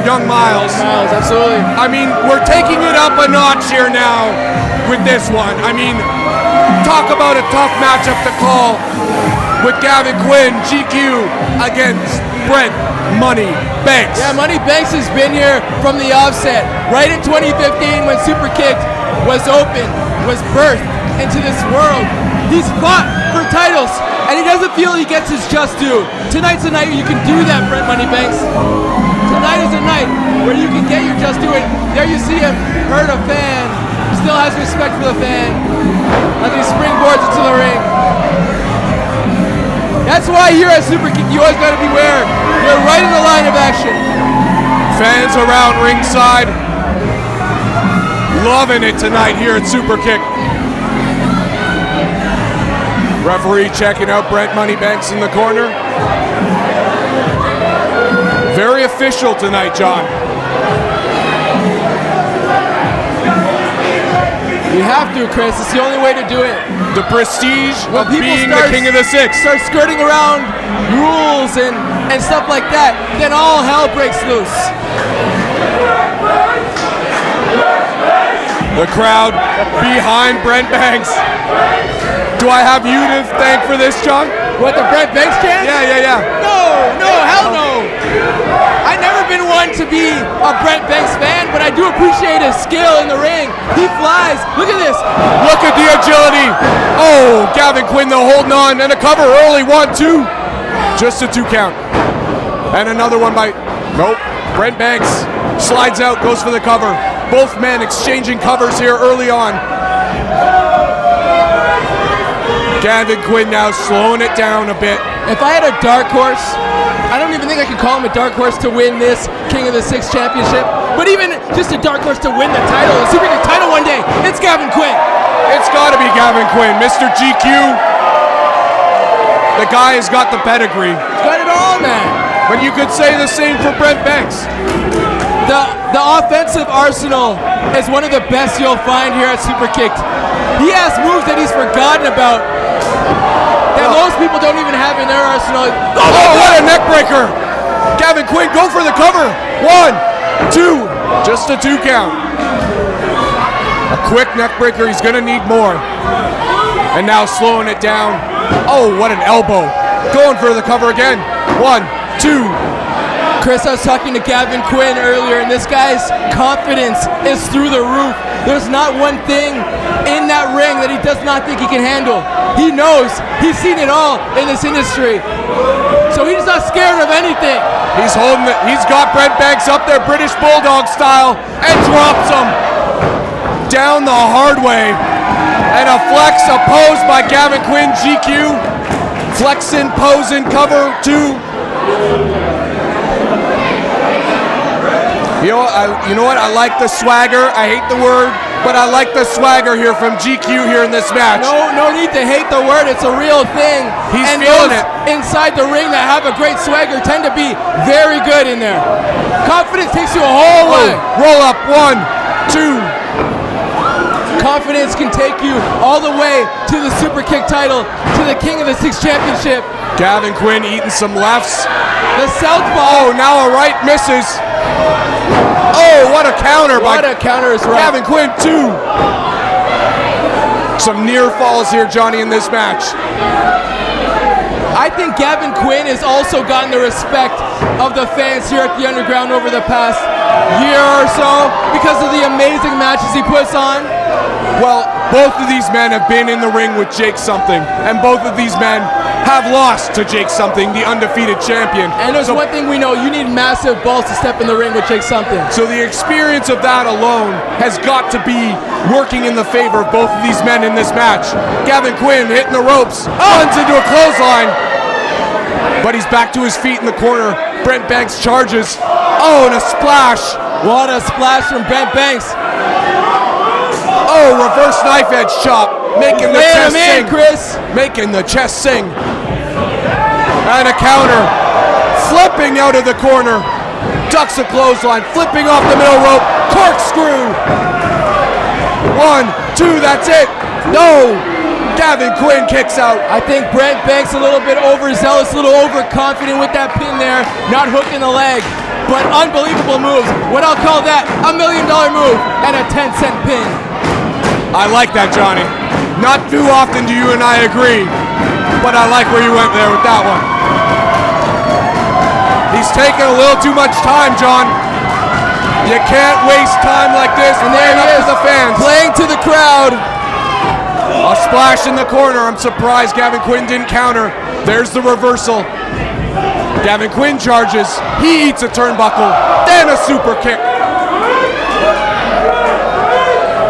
young Myles. Myles, absolutely. I mean, we're taking it up a notch here now with this one. I mean, talk about a tough matchup to call with Gavin Quinn, GQ, against Brent Money Banks. Yeah, Money Banks has been here from the offset. Right in 2015 when Superkick'd was open, was birthed into this world. He's fought for titles, and he doesn't feel he gets his just due. Tonight's a night where you can do that, Brent Money Banks. Tonight is a night where you can get your just due. And there you see him hurt a fan. Still has respect for the fan as he springboards into the ring. That's why here at Superkick'd, you always got to beware. You're right in the line of action. Fans around ringside loving it tonight here at Superkick'd. Referee checking out Brent Money Banks in the corner. Very official tonight, John. You have to, Kris. It's the only way to do it. The prestige When of people being the King of the Six. start skirting around rules and stuff like that, then all hell breaks loose. The crowd behind Brent Banks. Do I have you to thank for this, John? What, the Brent Banks chant? Yeah. No, hell no. I've never been one to be a Brent Banks fan, but I do appreciate his skill in the ring. He flies. Look at this. Look at the agility. Oh, Gavin Quinn though holding on, and a cover early, 1-2. Just a 2 count. And another one by, nope. Brent Banks slides out, goes for the cover. Both men exchanging covers here early on. Gavin Quinn now slowing it down a bit. If I had a dark horse, I don't even think I could call him a dark horse to win this King of the Six championship, but even just a dark horse to win the title, the Superkick'd title one day, it's Gavin Quinn. It's got to be Gavin Quinn, Mr. GQ. The guy has got the pedigree. He's got it all, man. But you could say the same for Brent Banks. The offensive arsenal is one of the best you'll find here at Superkick'd. He has moves that he's forgotten about that most people don't even have in their arsenal. Oh, what a neck breaker! Gavin Quinn, go for the cover. 1, 2, just a 2 count. A quick neck breaker, he's gonna need more. And now slowing it down. Oh, what an elbow. Going for the cover again. 1, 2. Kris, I was talking to Gavin Quinn earlier, and this guy's confidence is through the roof. There's not one thing in that ring that he does not think he can handle. He knows. He's seen it all in this industry. So he's not scared of anything. He's holding it. He's got Brent Banks up there, British Bulldog style, and drops him down the hard way. And a flex opposed by Gavin Quinn, GQ. Flexing, posing, cover 2. You know what? I like the swagger. I hate the word, but I like the swagger here from GQ here in this match. No need to hate the word. It's a real thing. He's and feeling those it. Inside the ring that have a great swagger tend to be very good in there. Confidence takes you a whole way. Roll up. 1, 2. Confidence can take you all the way to the Superkick'd title, to the King of the Six championship. Gavin Quinn eating some lefts. The southpaw. Oh, now a right misses. Oh, what a counter What a counter is right. Gavin Quinn, 2. Some near falls here, Johnny, in this match. I think Gavin Quinn has also gotten the respect of the fans here at the Underground over the past year or so because of the amazing matches he puts on. Well, both of these men have been in the ring with Jake Something, and both of these men have lost to Jake Something, the undefeated champion. And there's one thing we know, you need massive balls to step in the ring with Jake Something. So the experience of that alone has got to be working in the favor of both of these men in this match. Gavin Quinn hitting the ropes, runs into a clothesline, but he's back to his feet in the corner. Brent Banks charges. Oh, and a splash. What a splash from Brent Banks. Oh, reverse knife edge chop, making the chest sing. Kris. Making the chest sing. And a counter. Flipping out of the corner. Ducks a clothesline, flipping off the middle rope. Corkscrew. 1, 2, that's it. No. Gavin Quinn kicks out. I think Brent Banks a little bit overzealous, a little overconfident with that pin there, not hooking the leg, but unbelievable moves. What I'll call that, $1 million move and a 10-cent pin. I like that, Johnny. Not too often do you and I agree, but I like where you went there with that one. He's taking a little too much time, John. You can't waste time like this. And there he is, the fans. Playing to the crowd. A splash in the corner. I'm surprised Gavin Quinn didn't counter. There's the reversal. Gavin Quinn charges. He eats a turnbuckle. Then a super kick.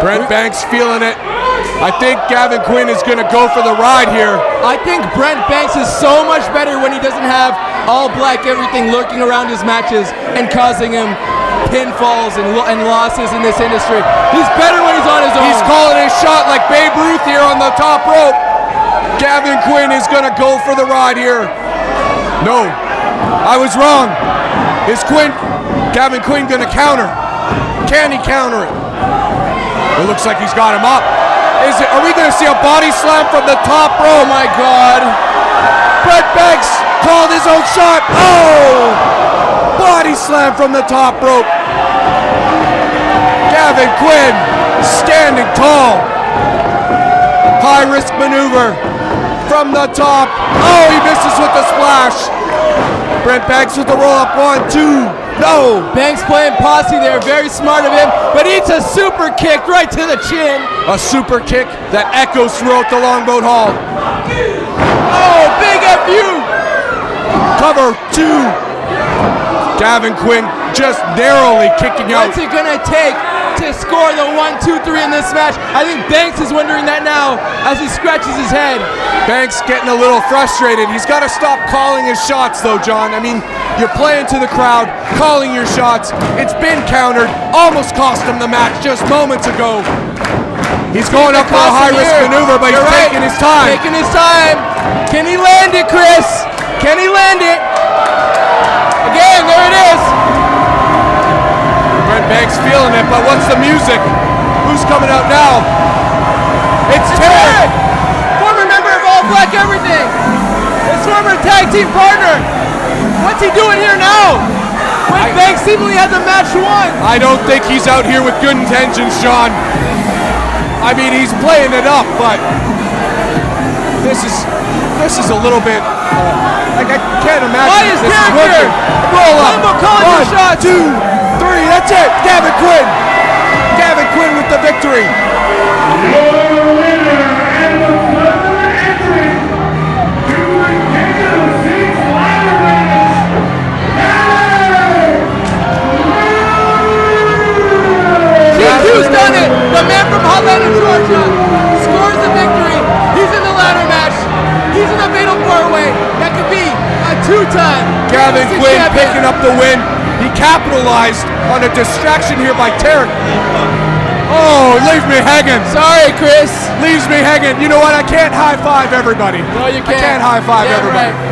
Brent Banks feeling it. I think Gavin Quinn is going to go for the ride here. I think Brent Banks is so much better when he doesn't have all black everything lurking around his matches and causing him pinfalls and losses in this industry. He's better when he's on his own. He's calling his shot like Babe Ruth here on the top rope. Gavin Quinn is going to go for the ride here. No, I was wrong. Is Gavin Quinn going to counter? Can he counter it? It looks like he's got him up. Are we going to see a body slam from the top rope? Oh my God. Brent Banks called his own shot. Oh! Body slam from the top rope. Gavin Quinn standing tall. High risk maneuver from the top. Oh, he misses with the splash. Brent Banks with the roll up. 1, 2. No. Banks playing posse there. Very smart of him. But eats a super kick right to the chin. A super kick that echoes throughout the Longboat Hall. Oh, big FU. Cover 2. Gavin Quinn just narrowly kicking out. What's it gonna take to score the 1, 2, 3 in this match? I think Banks is wondering that now as he scratches his head. Banks getting a little frustrated. He's got to stop calling his shots though, John. I mean, you're playing to the crowd, calling your shots. It's been countered. Almost cost him the match just moments ago. He's going up for a high-risk maneuver, but he's taking his time. Taking his time. Can he land it, Kris? Can he land it? Again, there it is. Brent Banks feeling it, but what's the music? Who's coming out now? It's Tarik. Former member of All Black Everything. His former tag team partner. What's he doing here now? When Banks seemingly had the match won. I don't think he's out here with good intentions, Shaun. I mean, he's playing it up, but this is a little bit. Like I can't imagine. Why is this Tarik working. here? Roll up. Calling 1, your shots. 2, 3. That's it. Gavin Quinn. Gavin Quinn with the victory. Your winner and the further entrance to the King of the Six ladder match, G2's done it. The man from Hotlanta, Georgia, scores the victory. He's in the ladder match. He's in the fatal four-way. That could be a 2-time. Gavin Quinn picking up the win. He capitalized on a distraction here by Tarik. Oh, leave me hanging. Sorry, Kris. Leaves me hanging. You know what? I can't high-five everybody. No, you can't. I can't high-five everybody. Right.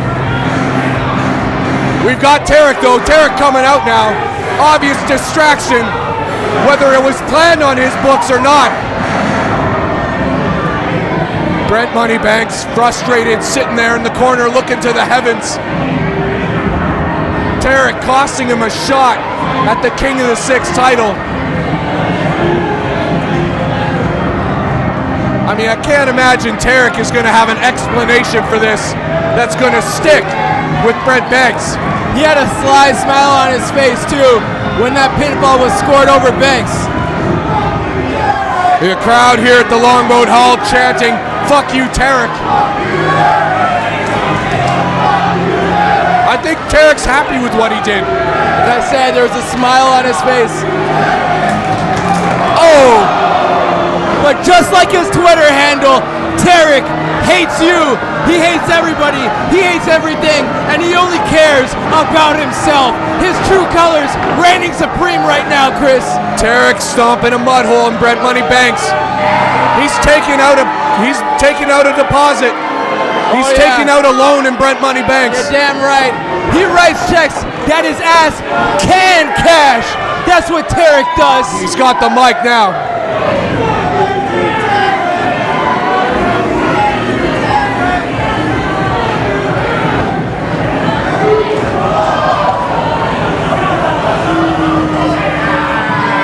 We've got Tarik, though. Tarik coming out now. Obvious distraction, whether it was planned on his books or not. Brent Moneybanks, frustrated, sitting there in the corner looking to the heavens. Tarik costing him a shot at the King of the Six title. I mean, I can't imagine Tarik is going to have an explanation for this that's going to stick with Brent Banks. He had a sly smile on his face too when that pinfall was scored over Banks. The crowd here at the Longboat Hall chanting, "Fuck you, Tarik." I think Tarik's happy with what he did. As I said, there was a smile on his face. Oh! But just like his Twitter handle, Tarik hates you. He hates everybody. He hates everything. And he only cares about himself. His true colors reigning supreme right now, Kris. Tarik stomping a mud hole in Brent Money Banks. He's taking out a deposit. He's taking out a loan in Brent Money Banks. You're damn right. He writes checks that his ass can cash. That's what Tarik does. He's got the mic now.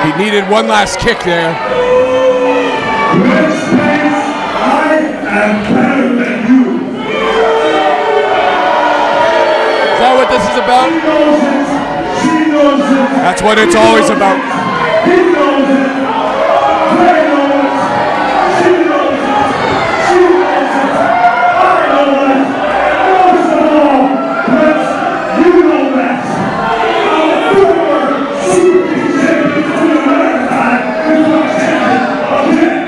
He needed one last kick there. Let's face, I am better than you. Is that what this is about? He knows it. She knows it. That's what it's always about. He knows it. They know it. She knows it. She knows it. I know it. Most of all, Brent, you know that. I'm a former Superkick'd champion for the last time is my champion again.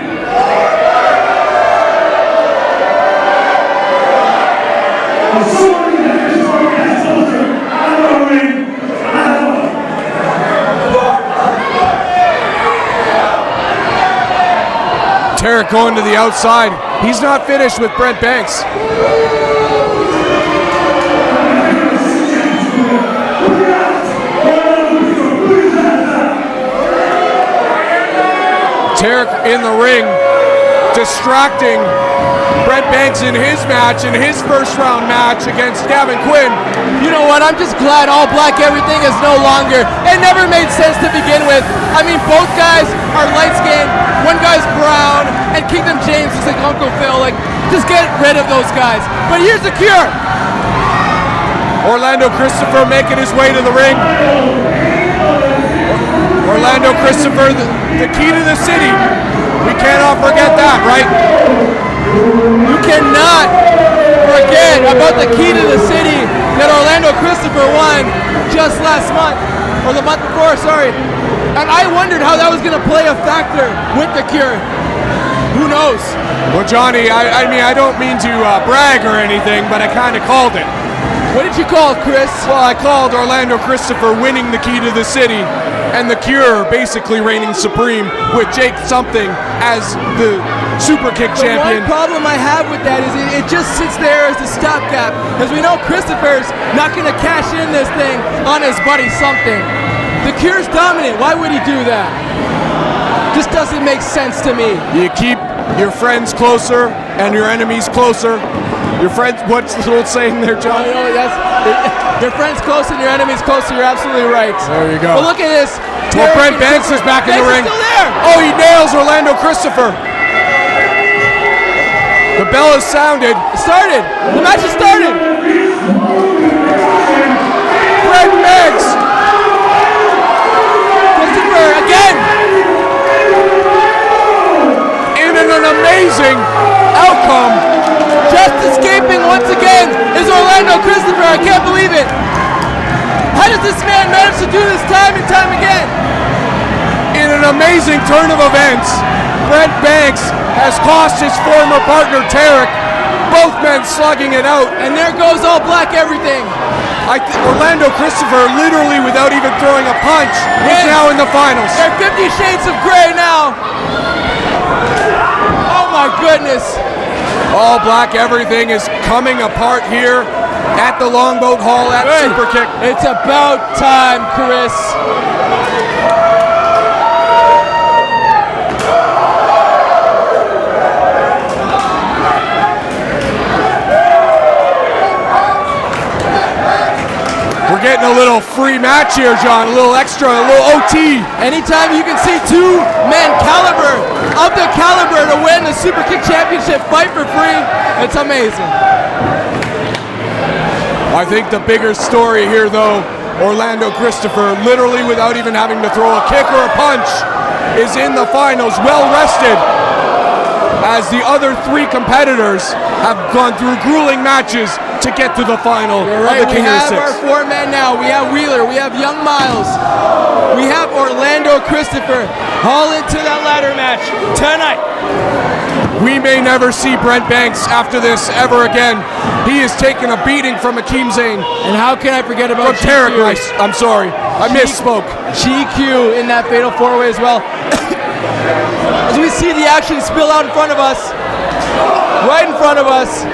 I'm sorry that this story has closer. I know it. I know it. Tarik going to the outside. He's not finished with Brent Banks. Tarik in the ring, distracting Brent Banks in his match, in his first round match against Gavin Quinn. You know what? I'm just glad all black everything is no longer. It never made sense to begin with. I mean, both guys are light skinned. One guy's brown, and Kingdom James is like Uncle Phil. Like, just get rid of those guys. But here's the cure. Orlando Christopher making his way to the ring. Orlando Christopher, the key to the city. We cannot forget that, right? You cannot forget about the key to the city that Orlando Christopher won just last month, or the month before, sorry. And I wondered how that was going to play a factor with the cure. Who knows? Well, Johnny, I mean, I don't mean to brag or anything, but I kind of called it. What did you call it, Kris? Well, I called Orlando Christopher winning the key to the city, and the Cure basically reigning supreme with Jake Something as the Superkick'd champion. The one problem I have with that is it just sits there as a stopgap, because we know Christopher's not going to cash in this thing on his buddy Something. The Cure's dominant. Why would he do that? Just doesn't make sense to me. You keep your friends closer and your enemies closer. Your friends, what's the old saying there, John? Your friends close and your enemies closer. You're absolutely right. There you go. But look at this. Well, Brent Banks is back in the ring. Still there. Oh, he nails Orlando Christopher. The bell has sounded. It started. The match has started. Brent Banks. Christopher again. In an amazing outcome. Just escaping once again is Orlando Christopher. I can't believe it. How does this man manage to do this time and time again? In an amazing turn of events, Brent Banks has cost his former partner Tarik. Both men slugging it out. And there goes all black everything. Orlando Christopher, literally without even throwing a punch, is now in the finals. They're 50 shades of gray now. Oh my goodness. All black everything is coming apart here at the Longboat Hall at Superkick'd. It's about time, Kris. We're We're getting a little free match here, John. A little extra, a little OT. Anytime you can see two men caliber of the caliber to win the Superkick'd Championship, fight for free, it's amazing. I think the bigger story here, though, Orlando Christopher, literally without even having to throw a kick or a punch, is in the finals, well rested, as the other three competitors have gone through grueling matches to get to the final of the King of the Six. We have our four men now. We have Wheeler, we have young Myles, we have Orlando Christopher, all into that ladder match tonight. We may never see Brent Banks after this ever again. He is taking a beating from Hakim Zane. And how can I forget about Tarik? I'm sorry, I misspoke. GQ in that fatal four-way as well. As we see the action spill out in front of us, right in front of us.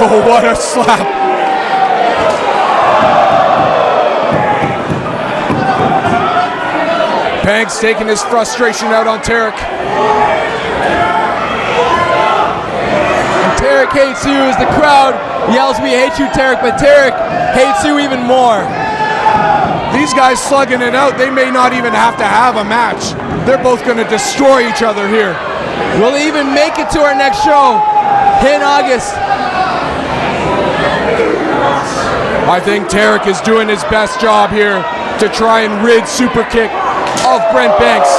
Oh, what a slap. Banks taking his frustration out on Tarik. And Tarik hates you as the crowd yells, "We hate you, Tarik," but Tarik hates you even more. These guys slugging it out, they may not even have to have a match. They're both going to destroy each other here. Will they even make it to our next show in August? I think Tarik is doing his best job here to try and rid Superkick of Brent Banks.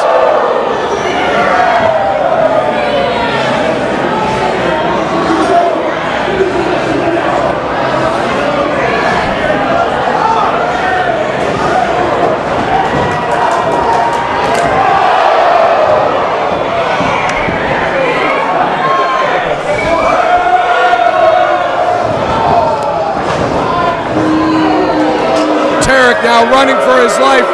Tarik now running for his life.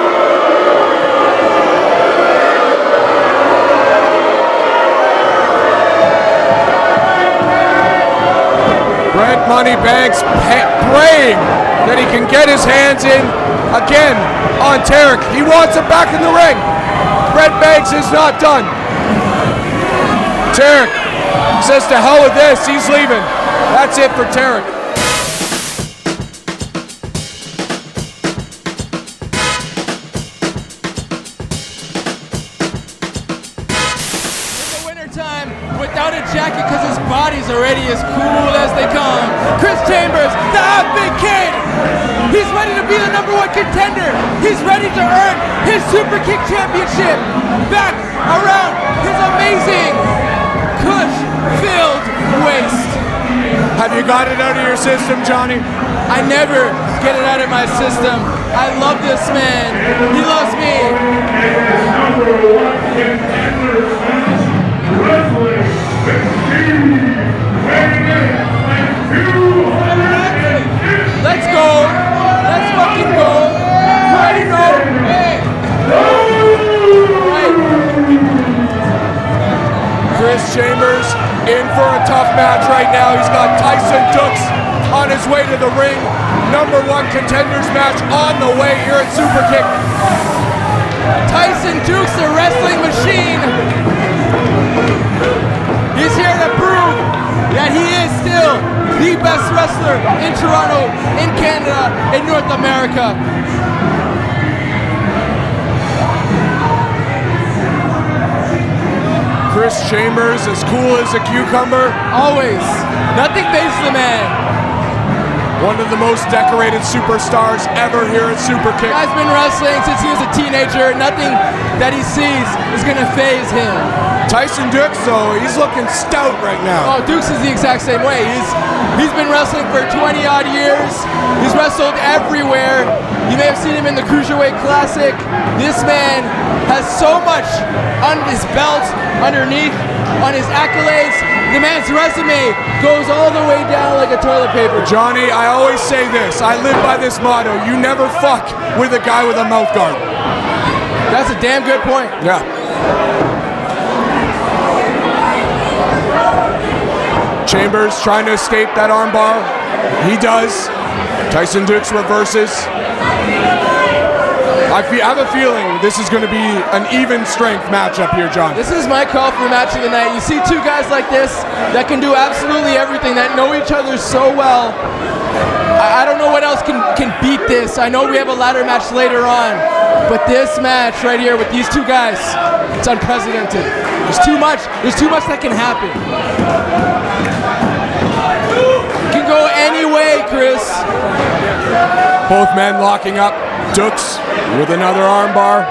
Brent Money Banks praying that he can get his hands in again on Tarik. He wants him back in the ring. Brent Banks is not done. Tarik says to hell with this, he's leaving. That's it for Tarik. Without a jacket because his body's already as cool as they come. Kris Chambers, the Big Kid. He's ready to be the #1 contender. He's ready to earn his Superkick'd Championship back around his amazing Kush-filled waist. Have you got it out of your system, Johnny? I never get it out of my system. I love this man. He loves me. Let's go. Let's fucking go. You already know. Hey. Right. Kris Chambers in for a tough match right now. He's got Tyson Dukes on his way to the ring. #1 contenders match on the way here at Superkick. Tyson Dukes, the wrestling machine. He's here to prove that he is still the best wrestler in Toronto, in Canada, in North America. Kris Chambers, as cool as a cucumber. Always. Nothing phases the man. One of the most decorated superstars ever here at Superkick. Guy's been wrestling since he was a teenager. Nothing that he sees is going to faze him. Tyson Dukes, though, he's looking stout right now. Oh, Dukes is the exact same way. He's been wrestling for 20-odd years. He's wrestled everywhere. You may have seen him in the Cruiserweight Classic. This man has so much on his belt, underneath, on his accolades. The man's resume goes all the way down like a toilet paper. Johnny, I always say this. I live by this motto. You never fuck with a guy with a mouth guard. That's a damn good point. Yeah. Chambers trying to escape that armbar. He does. Tyson Dukes reverses. I have a feeling this is going to be an even strength matchup here, John. This is my call for match of the night. You see two guys like this that can do absolutely everything, that know each other so well. I don't know what else can beat this. I know we have a ladder match later on, but this match right here with these two guys, it's unprecedented. There's too much that can happen. It can go any way, Kris. Both men locking up. Dukes with another armbar.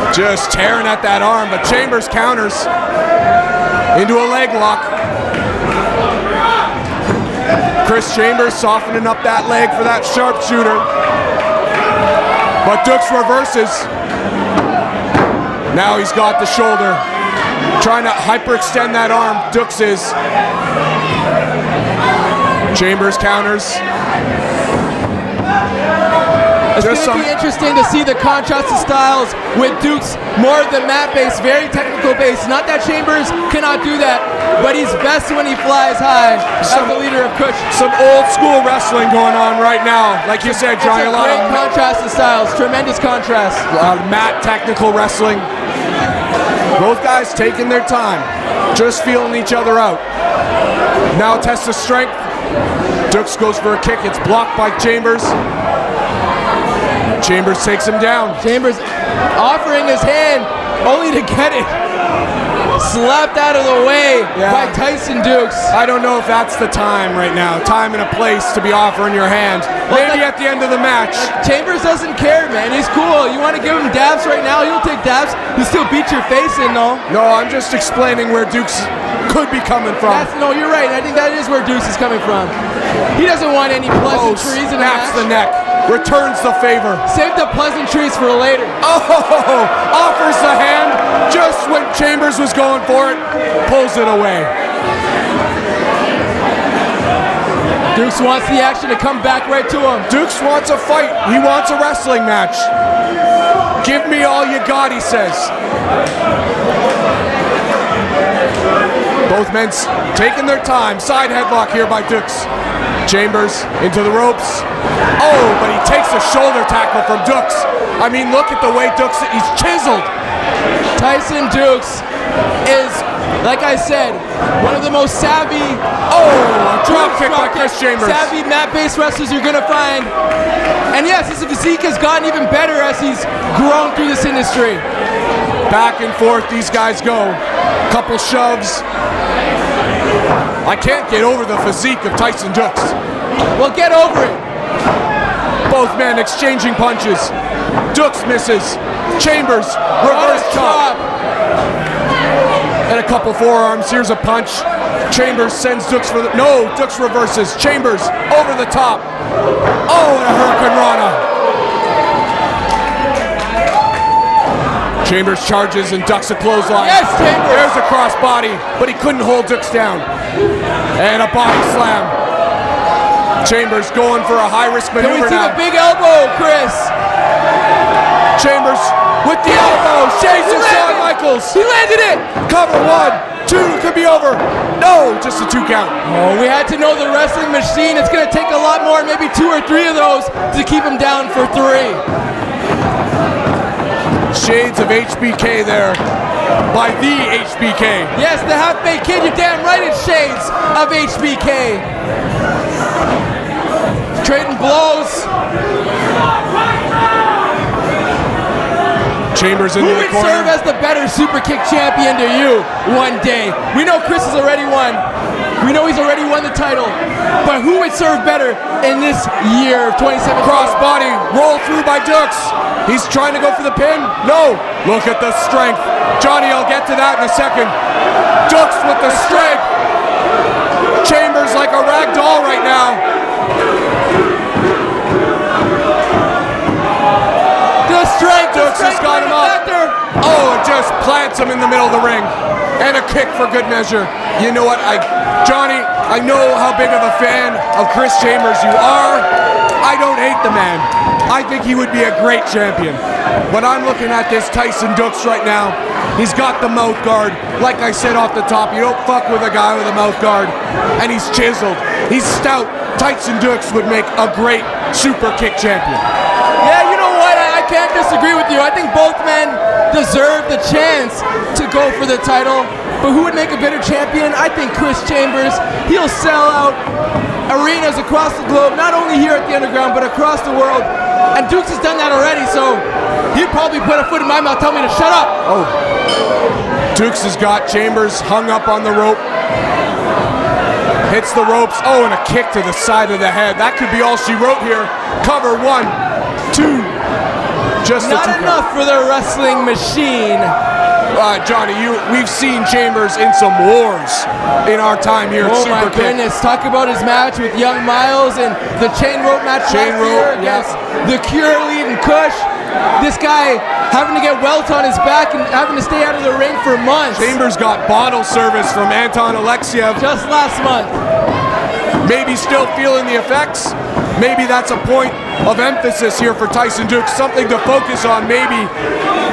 Just tearing at that arm, but Chambers counters into a leg lock. Kris Chambers softening up that leg for that sharpshooter. But Dukes reverses. Now he's got the shoulder. Trying to hyperextend that arm. Dukes is. Chambers counters. It's going to be interesting to see the contrast of styles with Dukes more of the mat-based, very technical based. Not that Chambers cannot do that, but he's best when he flies high as the leader of Kush. Some old school wrestling going on right now. Like you said, Johnny, a great contrast of styles, tremendous contrast. Mat technical wrestling. Both guys taking their time, just feeling each other out. Now test of strength. Dukes goes for a kick. It's blocked by Chambers. Chambers takes him down. Chambers offering his hand only to get it slapped out of the way by Tyson Dukes. I don't know if that's the time right now. Time and a place to be offering your hand. Maybe at the end of the match. Chambers doesn't care, man. He's cool. You want to give him dabs right now? He'll take dabs. He'll still beat your face in, though. No, I'm just explaining where Dukes could be coming from. No, you're right. I think that is where Dukes is coming from. He doesn't want any pleasantries in a match. Snaps the neck. Returns the favor. Save the pleasantries for later. Oh, offers the hand just when Chambers was going for it. Pulls it away. Dukes wants the action to come back right to him. Dukes wants a fight. He wants a wrestling match. Give me all you got, he says. Both men taking their time. Side headlock here by Dukes. Chambers into the ropes. Oh, but he takes a shoulder tackle from Dukes. I mean, look at the way Dukes, he's chiseled. Tyson Dukes is, like I said, one of the most savvy, a drop kick by Kris Chambers. Savvy mat-based wrestlers you're gonna find. And yes, his physique has gotten even better as he's grown through this industry. Back and forth these guys go. Couple shoves. I can't get over the physique of Tyson Dukes. Well, get over it. Both men exchanging punches. Dukes misses. Chambers, reverse chop. And a couple forearms. Here's a punch. Chambers sends Dukes for the... No, Dukes reverses. Chambers over the top. Oh, and a Hurricane Rana. Chambers charges and ducks a clothesline. Yes, Chambers. There's a crossbody, but he couldn't hold Dukes down. And a body slam. Chambers going for a high-risk maneuver now. Can we see the big elbow, Kris? Chambers with the elbow. Shades of Shawn Michaels. He landed it. Cover 1, 2, could be over. No, just a 2 count. Oh, we had to know the wrestling machine. It's going to take a lot more, maybe 2 or 3 of those to keep him down for 3. Shades of HBK there by the HBK. Yes, the half-baked kid, you're damn right it's shades of HBK. Trading blows. Chambers into the corner. Who would serve as the better Superkick'd champion to you one day? We know Kris has already won. We know he's already won the title. But who would serve better in this year of 2017? Crossbody, roll through by Dukes. He's trying to go for the pin. No. Look at the strength. Johnny, I'll get to that in a second. Dukes with the strength. Chambers like a rag doll right now. The strength. Dukes has got him up. Oh, it just plants him in the middle of the ring. And a kick for good measure. You know what, Johnny, I know how big of a fan of Kris Chambers you are. I don't hate the man. I think he would be a great champion. But I'm looking at this Tyson Dukes right now. He's got the mouth guard. Like I said off the top, you don't fuck with a guy with a mouth guard. And he's chiseled. He's stout. Tyson Dux would make a great Superkick'd champion. Yeah, you know what? I can't disagree with you. I think both men deserve the chance to go for the title. But who would make a better champion? I think Kris Chambers. He'll sell out arenas across the globe, not only here at the Underground, but across the world. And Dux has done that already, so he'd probably put a foot in my mouth, tell me to shut up. Oh. Dux has got Chambers hung up on the rope. Hits the ropes. Oh, and a kick to the side of the head. That could be all she wrote here. Cover 1, 2. Just not enough for the wrestling machine. Johnny, we've seen Chambers in some wars in our time here at Superkick'd. Oh my goodness, talk about his match with young Myles and the chain rope match against the Cure leading Kush. This guy having to get welts on his back and having to stay out of the ring for months. Chambers got bottle service from Anton Alexiev just last month. Maybe still feeling the effects. Maybe that's a point of emphasis here for Tyson Dux, something to focus on maybe.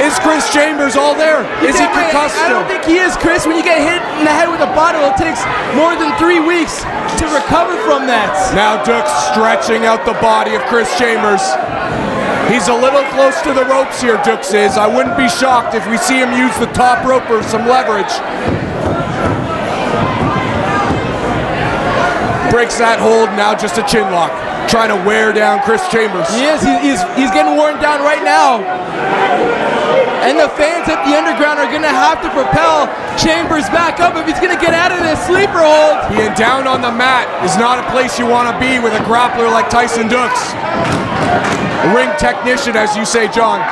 Is Kris Chambers all there? Is he concussed I don't think he is, Kris. When you get hit in the head with a bottle, it takes more than 3 weeks to recover from that. Now Dux stretching out the body of Kris Chambers. He's a little close to the ropes here, Dux is. I wouldn't be shocked if we see him use the top rope or some leverage. Breaks that hold, now just a chin lock. Trying to wear down Kris Chambers. He is, he's getting worn down right now. And the fans at the Underground are gonna have to propel Chambers back up if he's gonna get out of this sleeper hold. Being down on the mat is not a place you wanna be with a grappler like Tyson Dux. A ring technician, as you say, John.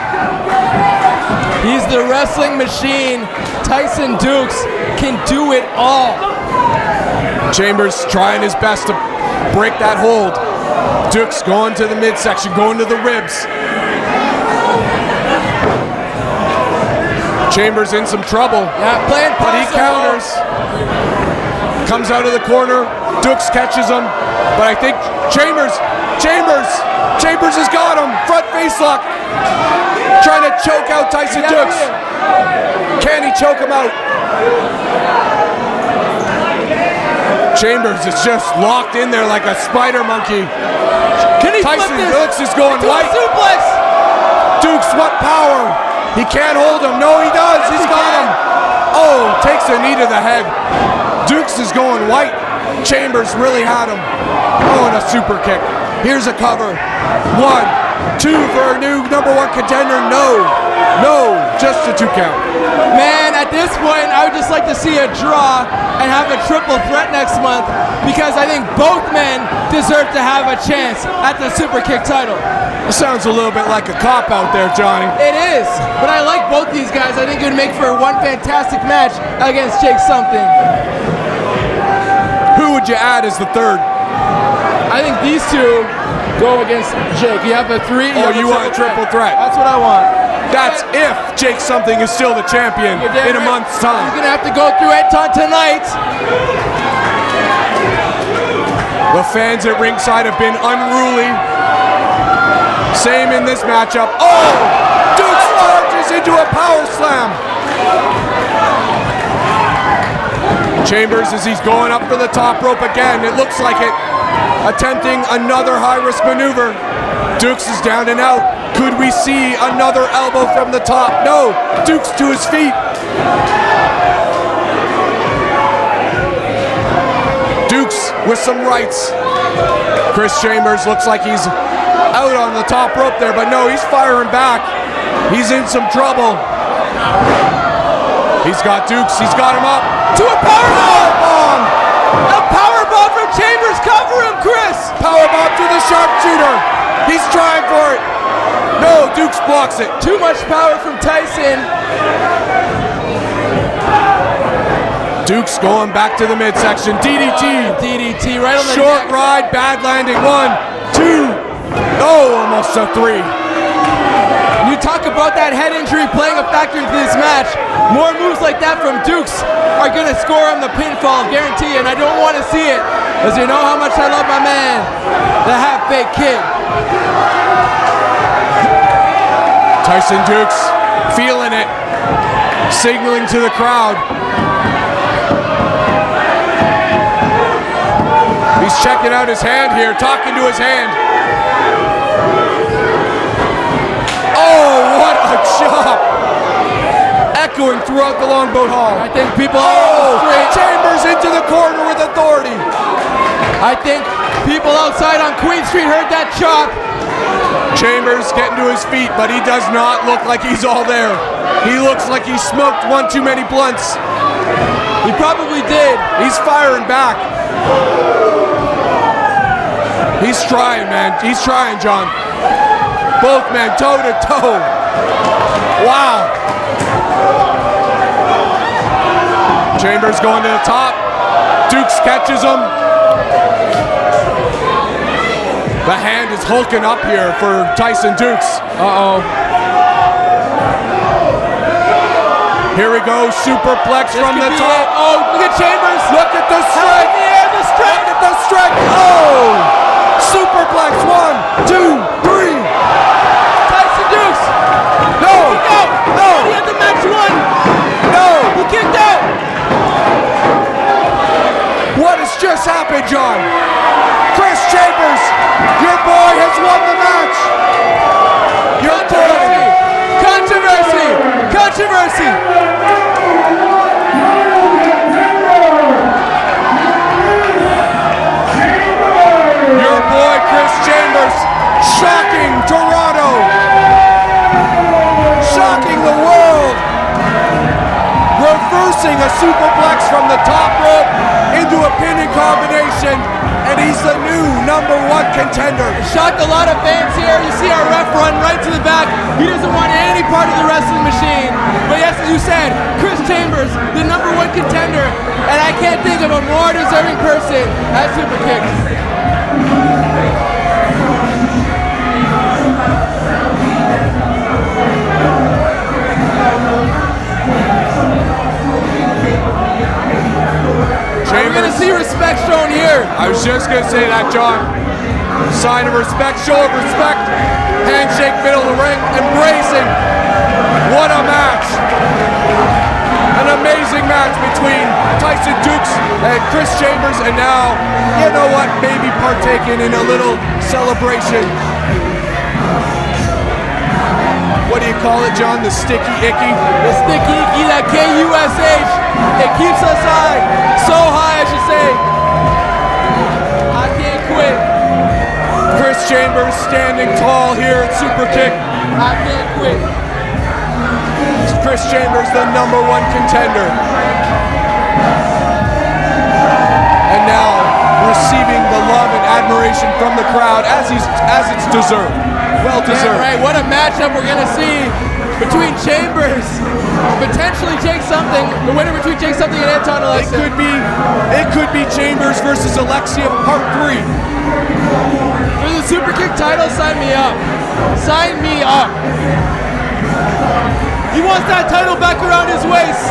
He's the wrestling machine. Tyson Dux can do it all. Chambers trying his best to break that hold. Dux going to the midsection, going to the ribs. Chambers in some trouble. Yeah, playing but he counters. Comes out of the corner. Dux catches him. But I think Chambers has got him. Front face lock. Trying to choke out Tyson Dux. Can he choke him out? Chambers is just locked in there like a spider monkey. Can he Tyson flip this? Dux is going white. Suplex. Dux, what power? He can't hold him. No, he does. He's got him. Oh, takes a knee to the head. Dux is going white. Chambers really had him. Oh, and a super kick. Here's a cover. 1, 2 for a new #1 contender. No, just a 2 count. Man, at this point, I would just like to see a draw and have a triple threat next month because I think both men deserve to have a chance at the Superkick'd title. It sounds a little bit like a cop-out there, Johnny. It is, but I like both these guys. I think it would make for one fantastic match against Jake Something. Who would you add as the third? I think these two go against Jake. You have a 3. You want a triple threat? That's what I want. That's if Jake Something is still the champion in a month's time. He's gonna have to go through Anton tonight. The fans at ringside have been unruly. Same in this matchup. Oh! Dux charges into a power slam. Chambers, as he's going up for the top rope again, it looks like it. Attempting another high-risk maneuver. Dux is down and out. Could we see another elbow from the top? No. Dux to his feet. Dux with some rights. Kris Chambers looks like he's out on the top rope there, but no, he's firing back. He's in some trouble. He's got Dux. He's got him up. To a powerbomb! A powerbomb from Chambers. Cover him, Kris! Powerbomb to the sharpshooter. He's trying for it. No, Dux blocks it. Too much power from Tyson. Dux going back to the midsection. DDT. DDT right on the short neck. ride, bad landing. 1, 2. Oh, almost a 3. You talk about that head injury playing a factor into this match. More moves like that from Dux are going to score on the pinfall, guarantee you, and I don't want to see it, because you know how much I love my man, the half-baked kid. Tyson Dux feeling it, signaling to the crowd. He's checking out his hand here, talking to his hand. Oh, what a chop! Echoing throughout the Longboat Hall. I think people Chambers into the corner with authority. I think people outside on Queen Street heard that chop. Chambers getting to his feet, but he does not look like he's all there. He looks like he smoked one too many blunts. He probably did. He's firing back. He's trying, man. He's trying, John. Both men, toe to toe. Wow. Chambers going to the top. Dukes catches him. The hand is hulking up here for Tyson Dukes. Uh-oh. Here we go, superplex from the top. Oh, look at Chambers. Look at the strike. The strike. Look at the strike. Oh! Superplex, 1, 2, 3. Tyson Dukes. No! Kick out. No! He had the match won. No! He kicked out. What has just happened, John? Kris Chambers, your boy has won the match. Your boy. Controversy. Controversy. Your boy, Kris Chambers, shocking Toronto. Shocking the world. Reversing a superplex from the top rope into a pinning combination, and he's the new #1 contender. Shocked a lot of fans here. You see our ref run right to the back. He doesn't want any part of the wrestling machine. But yes, as you said, Kris Chambers, the #1 contender, and I can't think of a more deserving person at Superkick'd. We're gonna see respect shown here. I was just gonna say that, John. Sign of respect, show of respect. Handshake, middle of the ring, embracing. What a match. An amazing match between Tyson Dukes and Kris Chambers, and now, you know what, maybe partaking in a little celebration. What do you call it, John? The sticky icky? The sticky icky, that K-U-S-H. It keeps us high. So high, I should say. I can't quit. Kris Chambers standing tall here at Superkick'd. I can't quit. Kris Chambers, the #1 contender. And now receiving the love and admiration from the crowd as it's deserved. Well deserved. Yeah, right. What a matchup we're gonna see between Chambers, potentially Jake something, the winner between Jake something and Anton Alexiev. It could be Chambers versus Alexiev Part 3. For the Superkick'd title, sign me up. Sign me up. He wants that title back around his waist.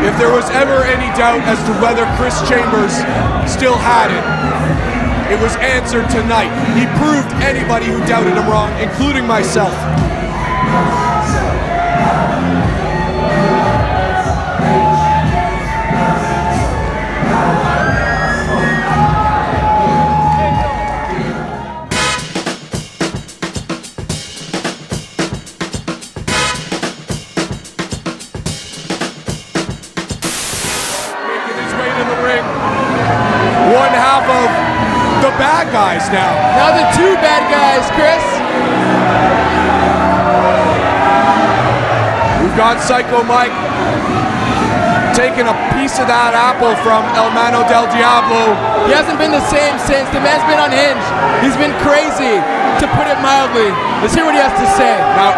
If there was ever any doubt as to whether Kris Chambers still had it, it was answered tonight. He proved anybody who doubted him wrong, including myself. Making his way to the ring. One half of the bad guys now. Now the two bad guys, Kris. We've got Psycho Mike taking a piece of that apple from El Mano del Diablo. He hasn't been the same since. The man's been unhinged. He's been crazy, to put it mildly. Let's hear what he has to say. Now,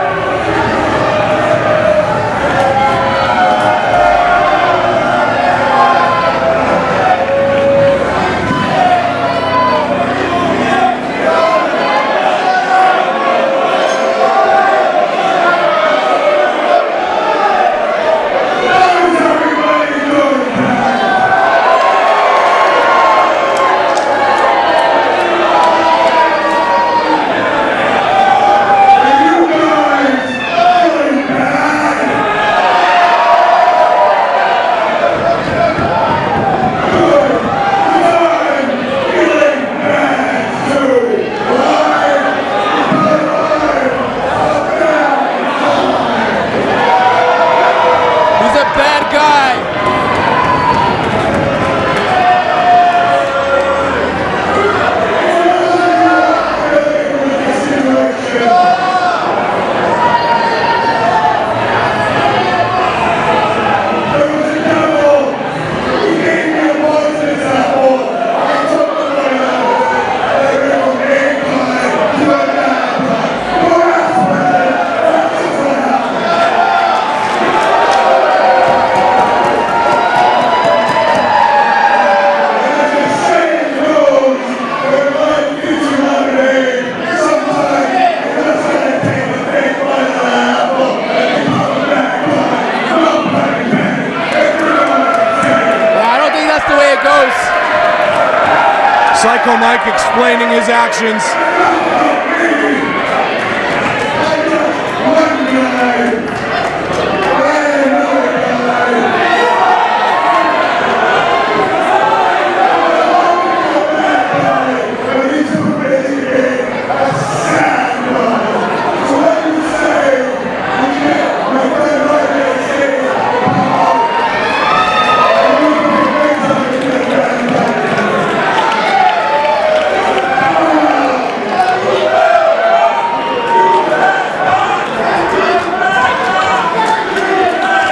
Psycho Mike explaining his actions.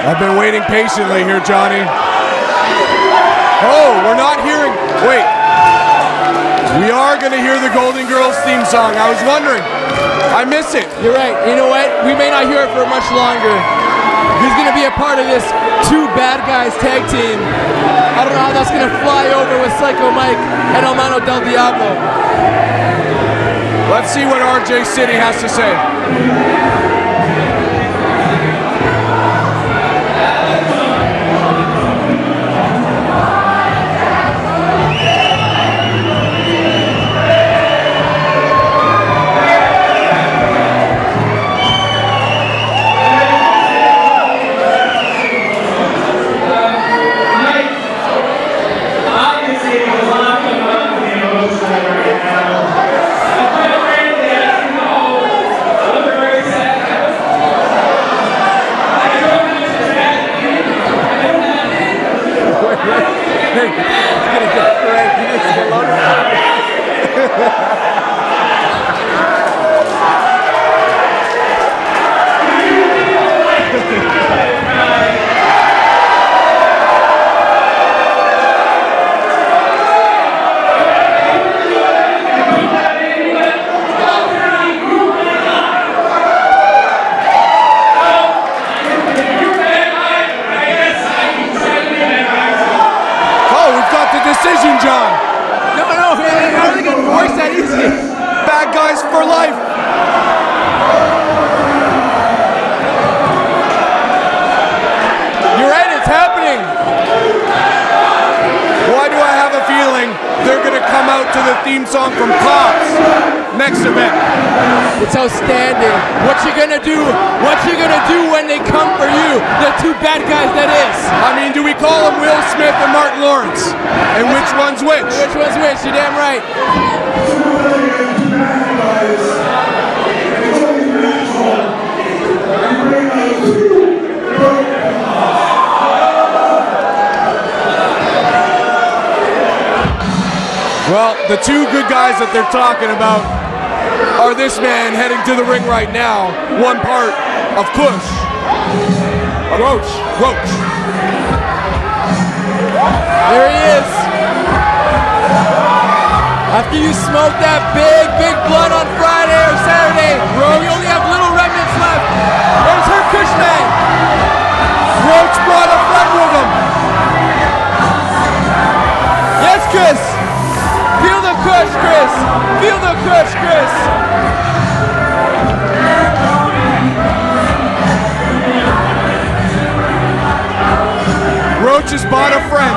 I've been waiting patiently here, Johnny. Oh, we're not hearing. Wait. We are going to hear the Golden Girls theme song. I was wondering. I miss it. You're right. You know what? We may not hear it for much longer. He's going to be a part of this two bad guys tag team. I don't know how that's going to fly over with Psycho Mike and Hermano Del Diablo. Let's see what RJ City has to say. Song from Cops next event. It's outstanding. What you gonna do? What you gonna do when they come for you? The two bad guys that is. I mean, do we call them Will Smith and Martin Lawrence? And which one's which? Which one's which? You're damn right. Well, the two good guys that they're talking about are this man heading to the ring right now, one part of Kush. Roach. There he is. After you smoke that big blunt on Friday or Saturday, and you only have little remnants left, there's her Kush man. Roach brought a friend with him. Yes, Kris. Feel the Kush, Kris. Feel the Kush, Kris. Roach has bought a friend.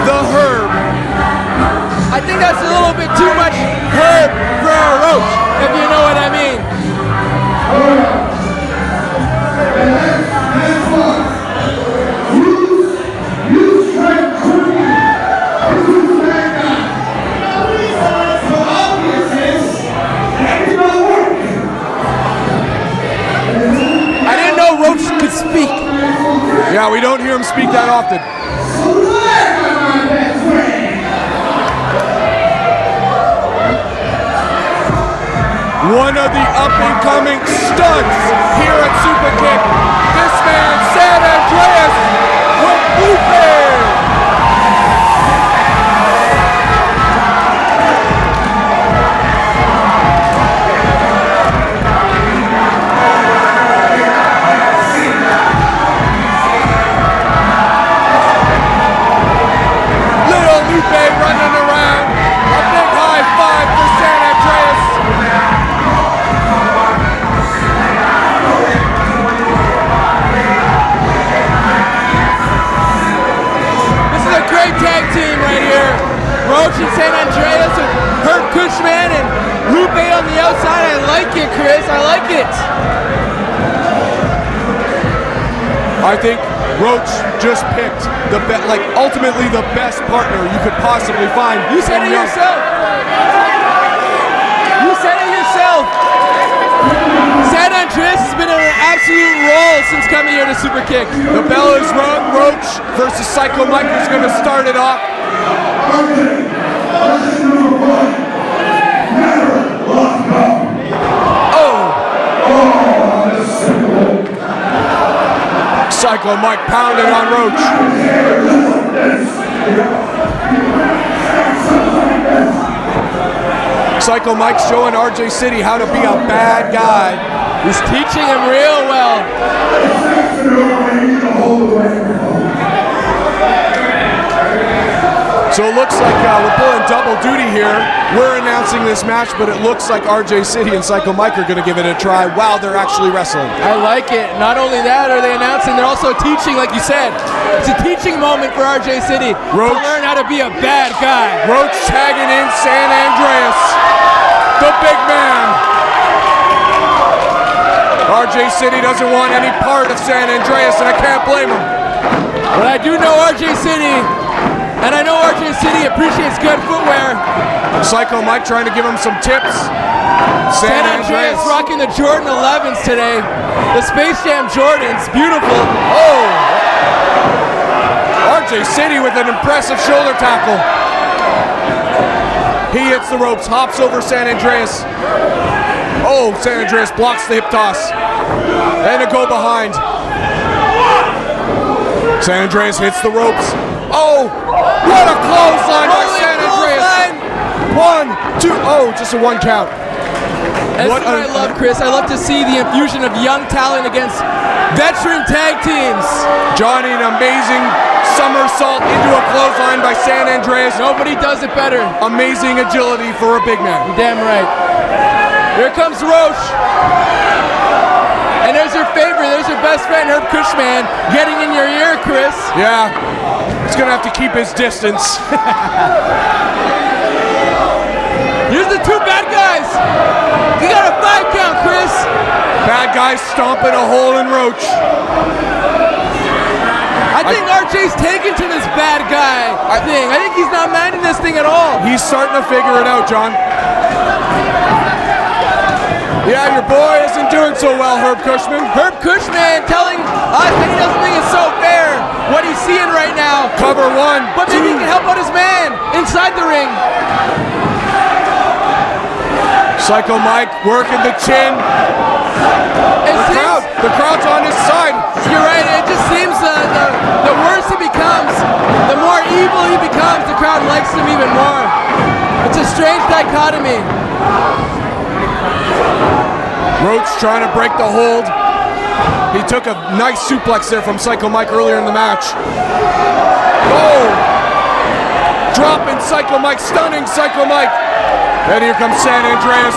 The Herb. I think that's a little bit too much herb for a Roach, if you know what I mean. Roach could speak. Yeah, we don't hear him speak that often. One of the up-and-coming studs here at Superkick'd. This man, San Andreas, with Lupe. Running around, a big high five for San Andreas. like it. I think Roach just picked the ultimately the best partner you could possibly find. You said it yourself. You said it yourself. San Andreas has been on an absolute roll since coming here to Superkick'd. The bell is rung. Roach versus Psycho Mike is going to start it off. Psycho Mike pounding on Roach. Psycho Mike showing RJ City how to be a bad guy. He's teaching him real well. So it looks like we're pulling double duty here. We're announcing this match, but it looks like RJ City and Psycho Mike are going to give it a try while they're actually wrestling. I like it. Not only that are they announcing, they're also teaching, like you said. It's a teaching moment for RJ City Roach, to learn how to be a bad guy. Roach tagging in San Andreas, the big man. RJ City doesn't want any part of San Andreas, and I can't blame him. But I do know RJ City, and I know RJ City appreciates good footwear. Psycho Mike trying to give him some tips. San Andreas rocking the Jordan 11s today. The Space Jam Jordans, beautiful. Oh! RJ City with an impressive shoulder tackle. He hits the ropes, hops over San Andreas. Oh, San Andreas blocks the hip toss. And a go behind. San Andreas hits the ropes. Oh, what a clothesline by San Andreas. 1, 2, oh, just a 1 count. That's what I love, Chris. I love to see the infusion of young talent against veteran tag teams. Johnny, an amazing somersault into a clothesline by San Andreas. Nobody does it better. Amazing agility for a big man. You're damn right. Here comes Roach. And there's your favorite, there's your best friend, Herb Cushman, getting in your ear, Chris. Yeah, he's gonna have to keep his distance. Here's the two bad guys. You got a 5 count, Chris. Bad guys stomping a hole in Roach. I think RJ's taken to this bad guy thing. I think he's not minding this thing at all. He's starting to figure it out, John. Yeah, your boy isn't doing so well, Herb Cushman. Herb Cushman telling us that he doesn't think it's so fair what he's seeing right now. Cover 1, but maybe he can help out his man inside the ring. Psycho Mike working the chin. The crowd's on his side. You're right. It just seems the worse he becomes, the more evil he becomes. The crowd likes him even more. It's a strange dichotomy. Roach trying to break the hold. He took a nice suplex there from Psycho Mike earlier in the match. Oh! Dropping Psycho Mike, stunning Psycho Mike. And here comes San Andreas.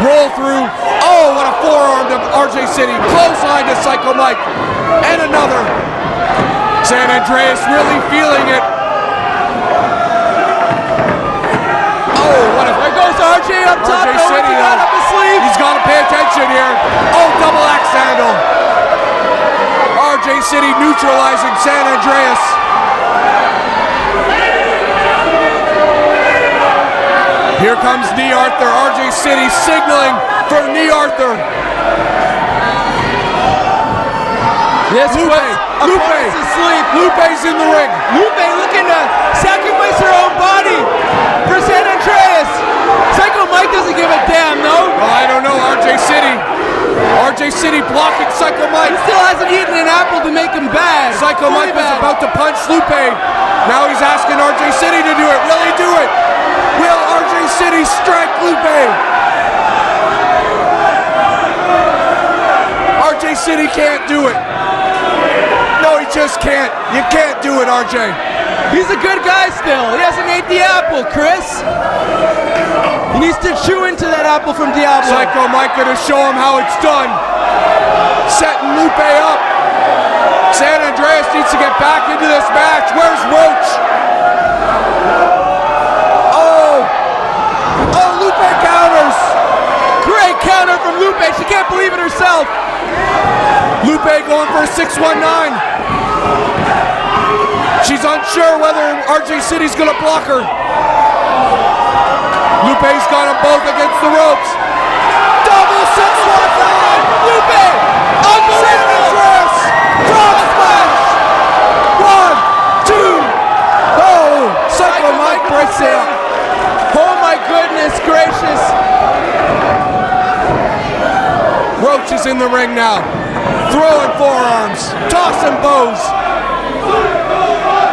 Roll through. Oh, what a forearm to RJ City. Clothesline to Psycho Mike. And another. San Andreas really feeling it. Oh, what a... There goes RJ up top. RJ City, got up his sleeve. He's got to pay attention here. Oh, double axe handle. RJ City neutralizing San Andreas. Here comes Knee Arthur. RJ City signaling for Knee Arthur. Yes, Lupe's asleep. Lupe's in the ring. Lupe looking to sacrifice her own body for San Andreas. Psycho Mike doesn't give a damn, though. Well, I don't know. RJ City blocking Psycho Mike. He still hasn't eaten an apple to make him bad. Psycho Mike was about to punch Lupe. Now he's asking RJ City to do it. Will he do it? Will RJ City strike Lupe? RJ City can't do it. No, he just can't. You can't do it, RJ. He's a good guy still. He hasn't ate the apple, Chris. He needs to chew into that apple from Diablo. Psycho Mike gonna show him how it's done. Setting Lupe up. San Andreas needs to get back into this match. Where's Roach? Oh, Lupe counters. Great counter from Lupe. She can't believe it herself. Lupe going for a 619. She's unsure whether RJ City's gonna block her. Lupe's got them both against the ropes. Double 619 from Lupe. Unbelievable. Drop smash. 1, 2. Oh, Psycho Mike breaks it up. Oh my goodness gracious. Roach is in the ring now. Throwing forearms, tossing bows.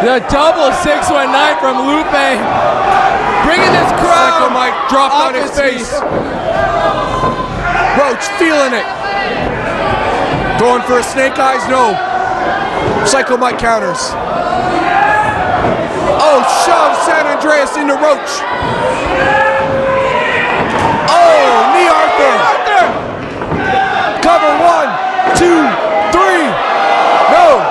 The double 619 from Lupe. Bringing this crowd. Psycho Mike dropped on his face. Roach feeling it. Going for a snake eyes, no. Psycho Mike counters. Oh, shoves San Andreas into Roach. Oh, knee Arthur. Cover 1, 2, 3. No.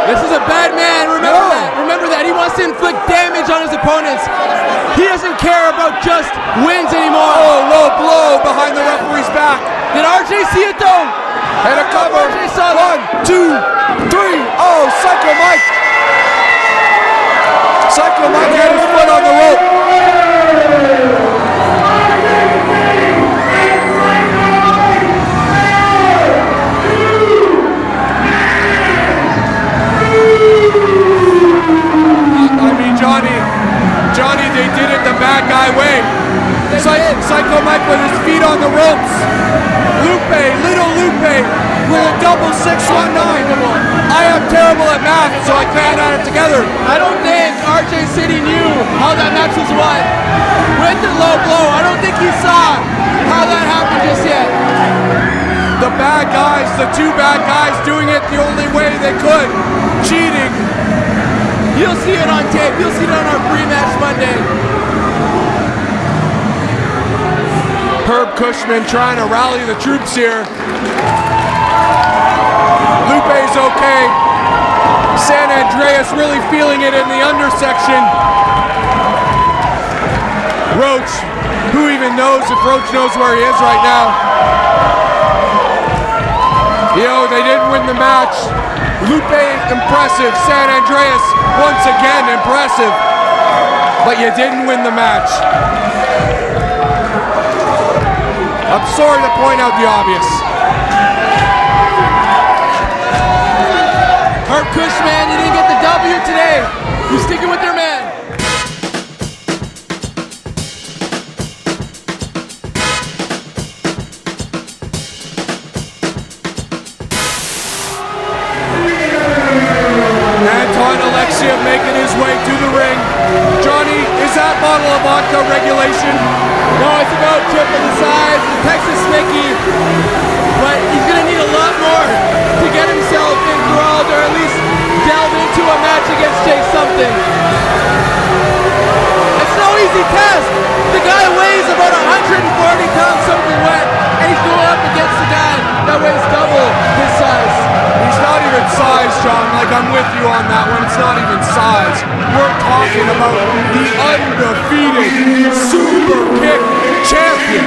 This is a bad man. Remember that. He wants to inflict damage on his opponents. He doesn't care about just wins anymore. Oh, low blow behind the referee's back. Did RJ see it though? And a cover. RJ saw 1, 2, 3. Oh, Psycho Mike. Psycho Mike had his foot on the rope. I mean, Johnny, they did it the bad guy way. Psycho Mike with his feet on the ropes. Little Lupe with a double 619. I am terrible at math, so I can't add it together. I don't think RJ City knew how that match was won. With the low blow, I don't think he saw how that happened just yet. The bad guys, the two bad guys doing it the only way they could. Cheating. You'll see it on tape. You'll see it on our pre-match Monday. Herb Cushman trying to rally the troops here. Lupe's okay. San Andreas really feeling it in the undersection. Roach, who even knows if Roach knows where he is right now? You know, they didn't win the match. Lupe, impressive. San Andreas, once again, impressive. But you didn't win the match. I'm sorry to point out the obvious. Herb Cushman, you didn't get the W today. You're sticking with your man. Anton Alexiev making his way to the ring. Johnny, is that bottle of vodka regulation? No, it's about triple the size, the Texas Snicky, but he's gonna need a lot more to get himself enthralled or at least delve into a match against Jake something. It's no easy task. The guy weighs about 140 pounds something wet, and he's going up against a guy that weighs double his size. He's not even size, John. Like, I'm with you on that one. It's not even size. We're talking about the undefeated Superkick'd champion.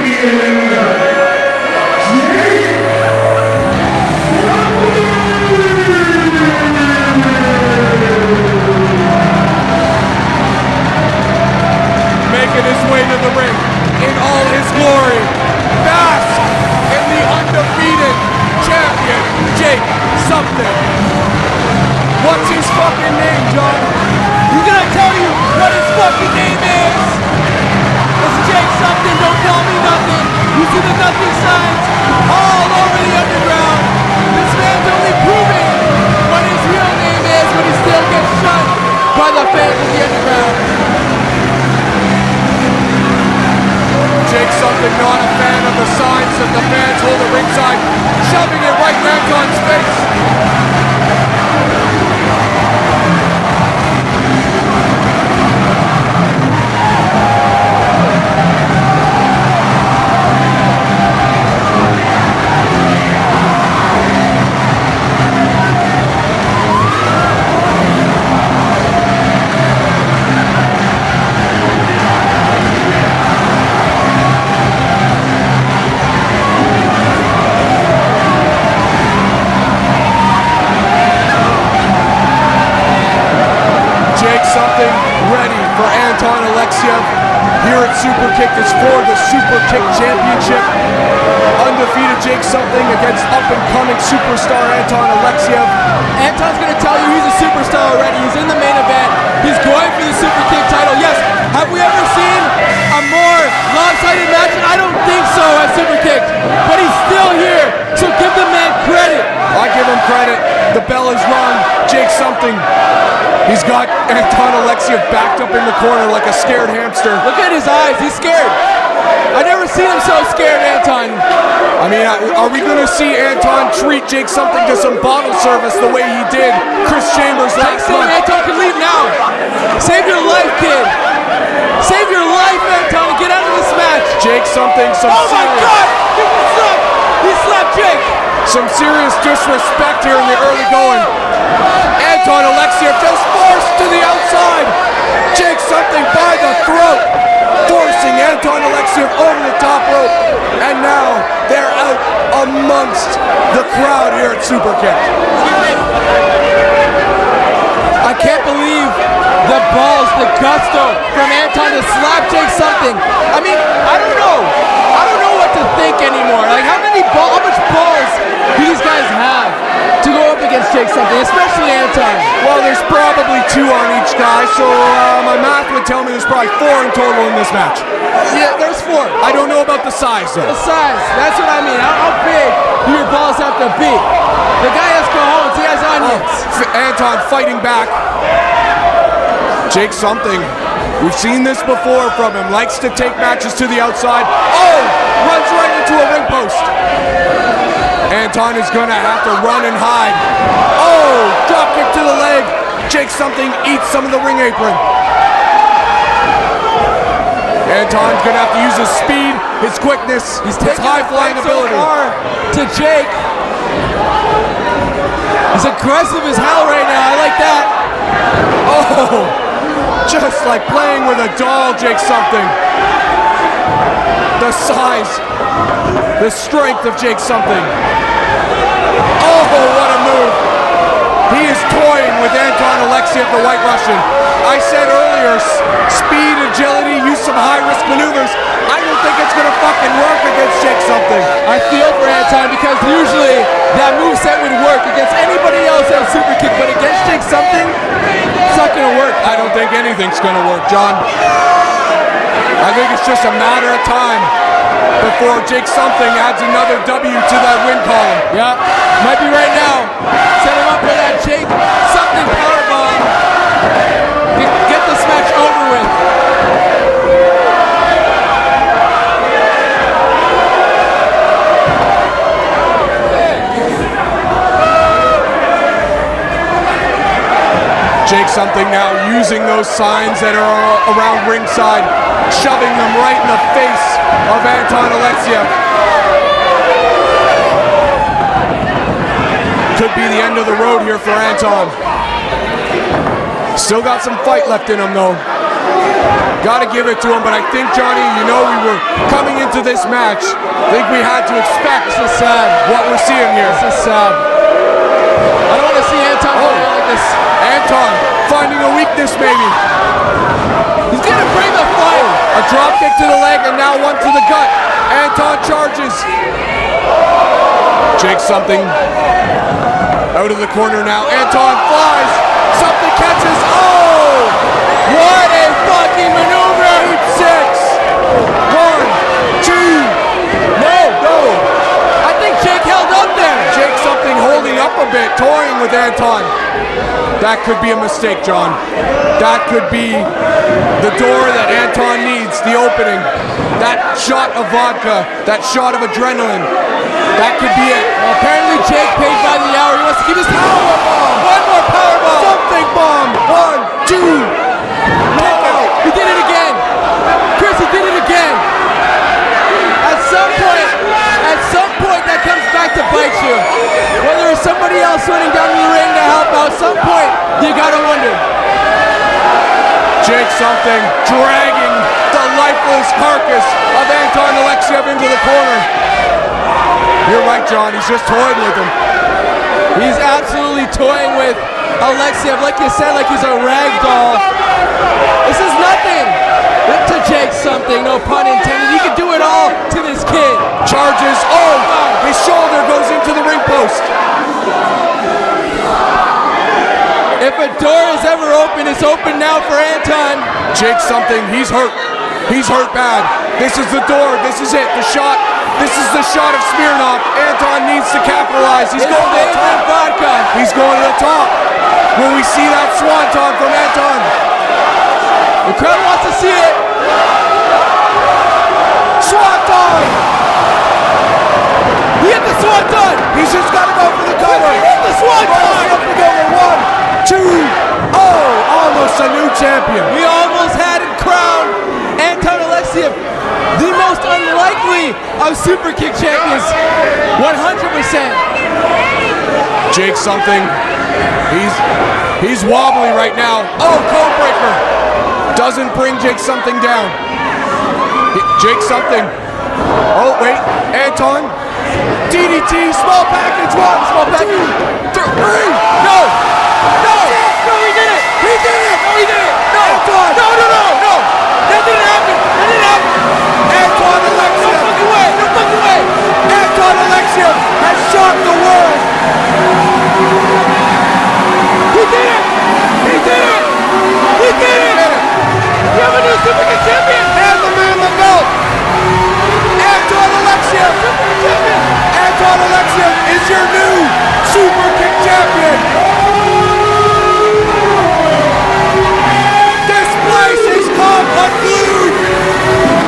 Making his way to the ring in all his glory. Bask in the undefeated champion, Jake something. What's his fucking name, John? He's gonna tell you what his fucking name is. It's Jake something, don't tell me nothing. You see the nothing signs all over the underground. This man's only proving what his real name is when he still gets shunned by the fans of the underground. Jake something not a fan of the signs that the fans hold at ringside, shoving it right in Anton's face. something ready for Anton Alexiev here at Superkick'd. It's for the Superkick'd Championship. Undefeated Jake something against up-and-coming superstar Anton Alexiev. Anton's going to tell you he's a superstar already. He's in the main event. He's going for the Superkick'd title. Yes, have we ever seen a more lopsided match? I don't think so at Superkick'd, but he's still here, so give the man credit. I give him credit. The bell is rung. Jake something. He's got Anton Alexiev backed up in the corner like a scared hamster. Look at his eyes. He's scared. I've never seen him so scared, Anton. I mean, are we going to see Anton treat Jake something to some bottle service the way he did Kris Chambers last month? Anton can leave now. Save your life, kid. Save your life, Anton, and get out of this match. Jake something, Oh my God! He slapped Jake. Some serious disrespect here in the early going. Anton Alexiev just forced to the outside. Jake something by the throat, forcing Anton Alexiev over the top rope. And now they're out amongst the crowd here at Superkick'd. I can't believe the balls, the gusto from Anton to slap Jake something. I mean, I don't know what to think anymore. Like, how much balls do these guys have to go up against Jake something, especially Anton? Well, there's probably 2 on each guy, so my math would tell me there's probably 4 in total in this match. Yeah, there's 4. I don't know about the size, though. The size, that's what I mean. How big do your balls have to be? The guy has cojones, he has onions. Anton fighting back. Jake something. We've seen this before from him. Likes to take matches to the outside. Oh! Runs right into a ring post. Anton is going to have to run and hide. Oh! Drop kick to the leg. Jake something eats some of the ring apron. Anton's going to have to use his speed, his quickness, his high-flying ability. So far to Jake. He's aggressive as hell right now. I like that. Oh! Just like playing with a doll, Jake something. The size, the strength of Jake something. Oh, what a move. He is toying with Anton Alexiev, the White Russian. I said earlier, speed, agility, use some high-risk maneuvers. I don't think it's going to fucking work against Jake something. I feel for Anton because usually that moveset would work against anybody else at Superkick'd, but against Jake something, it's not going to work. I don't think anything's going to work, John. I think it's just a matter of time before Jake something adds another W to that win column. Yeah, might be right now. Set him up for that Jake something powerbomb. Get this match over with. Jake something now using those signs that are around ringside, shoving them right in the face of Anton Alexiev. Could be the end of the road here for Anton. Still got some fight left in him though. Got to give it to him, but I think, Johnny, you know we were coming into this match. I think we had to expect what we're seeing here. This is sad. I don't want to see Anton go out like this. Anton finding a weakness maybe. He's going to bring the fire. A drop kick to the leg and now one to the gut. Anton charges. Jake something out of the corner now. Anton flies. Something catches. Oh! What a fucking maneuver! 8-6. 1, 2. No. I think Jake held up there. Jake something holding up a bit, toying with Anton. That could be a mistake, John. That could be the door that Anton needs, the opening. That shot of vodka, that shot of adrenaline. That could be it. Well, apparently Jake paid by the hour. He wants to give his power bomb. One more power bomb. Something bomb. 1, 2. Knockout. He did it again. Kris, he did it again. At some point, that comes back to bite you. Whether it's somebody else running down to the ring to help out, at some point, you gotta wonder. Jake something dragging the lifeless carcass of Anton Alexiev into the corner. You're right, John. He's just toying with him. He's absolutely toying with Alexiev, like you said, like he's a rag doll. This is nothing to Jake something, no pun intended. He can do it all to this kid. Charges, oh, his shoulder goes into the ring post. If a door is ever open, it's open now for Anton. Jake something, he's hurt. He's hurt bad. This is the door, this is it, the shot. This is the shot of Smirnoff. Anton needs to capitalize. He's going to the top. Vodka. He's going to the top. Will we see that swanton from Anton? The crowd wants to see it. Swanton! He hit the swanton. He's just got to go for the cover. He hit the swanton. Flipping over 1, 2. Oh, almost a new champion. We almost had it crowned Anton Alexiev, the most unlikely of Superkick'd champions. 100%. Jake something. He's wobbly right now. Oh, code breaker. Doesn't bring Jake something down. Jake something. Oh, wait. Anton. DDT. Small package. 1. Small package. 2, 3. No. No. No, he did it. He did it. No, he did it. No. Anton. No, no, no. No. That didn't happen. That didn't happen. Anton No Alexiev. fucking way. No fucking way. Anton Alexiev has shocked the world. He did it. He did it. He did it. We have a new Superkick'd champion. And the man the belt. Anton Alexiev. Superkick'd champion. Anton Alexiev is your new Superkick'd champion. This place is come unglued.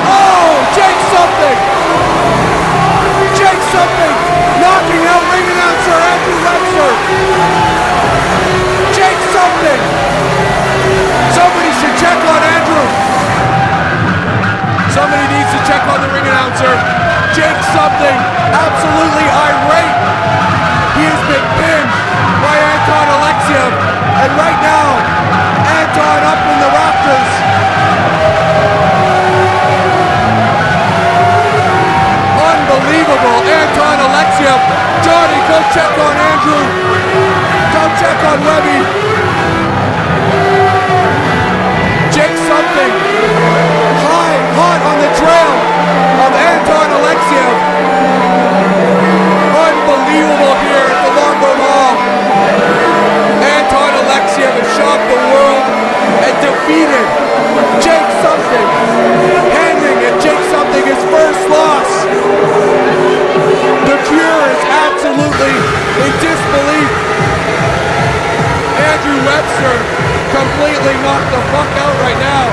Oh, Jake something. Jake something. Knocking out ring announcer Andrew Webster. Jake something. Somebody should check on Andrew. Somebody needs to check on the ring announcer. Jake something, absolutely irate. He has been pinned by Anton Alexiev. And right now, Anton up in the rafters. Unbelievable, Anton Alexiev. Johnny, go check on Andrew. Go check on Webby. Jake something. Hot on the trail of Anton Alexiev. Unbelievable here at the Longboat Hall. Anton Alexiev has shocked the world and defeated Jake something, handing Jake something his first loss. The Cure is absolutely in disbelief. Andrew Webster completely knocked the fuck out right now.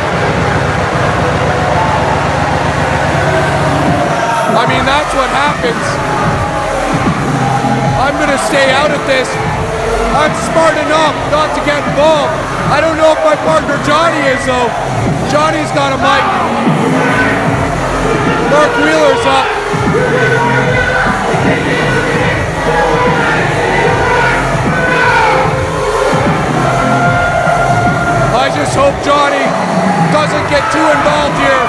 I mean, that's what happens. I'm gonna stay out of this. I'm smart enough not to get involved. I don't know if my partner Johnny is though. Johnny's got a mic. Mark Wheeler's up. I just hope Johnny doesn't get too involved here.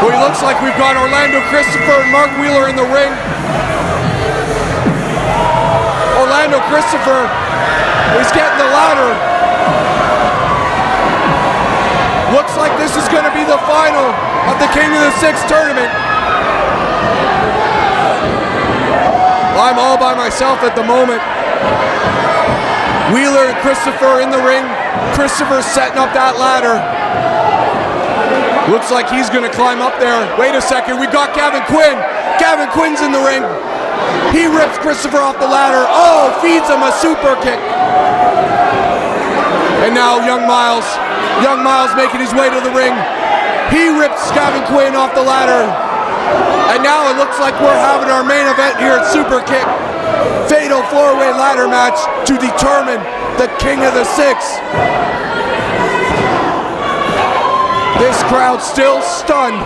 Well, it looks like we've got Orlando Christopher and Mark Wheeler in the ring. Orlando Christopher is getting the ladder. Looks like this is going to be the final of the King of the Six tournament. I'm all by myself at the moment. Wheeler and Christopher in the ring. Christopher setting up that ladder. Looks like he's gonna climb up there. Wait a second, we got Gavin Quinn. Gavin Quinn's in the ring. He rips Christopher off the ladder. Oh, feeds him a super kick. And now young Myles making his way to the ring. He rips Gavin Quinn off the ladder. And now it looks like we're having our main event here at Superkick'd. Fatal 4-way ladder match to determine the King of the Six. This crowd still stunned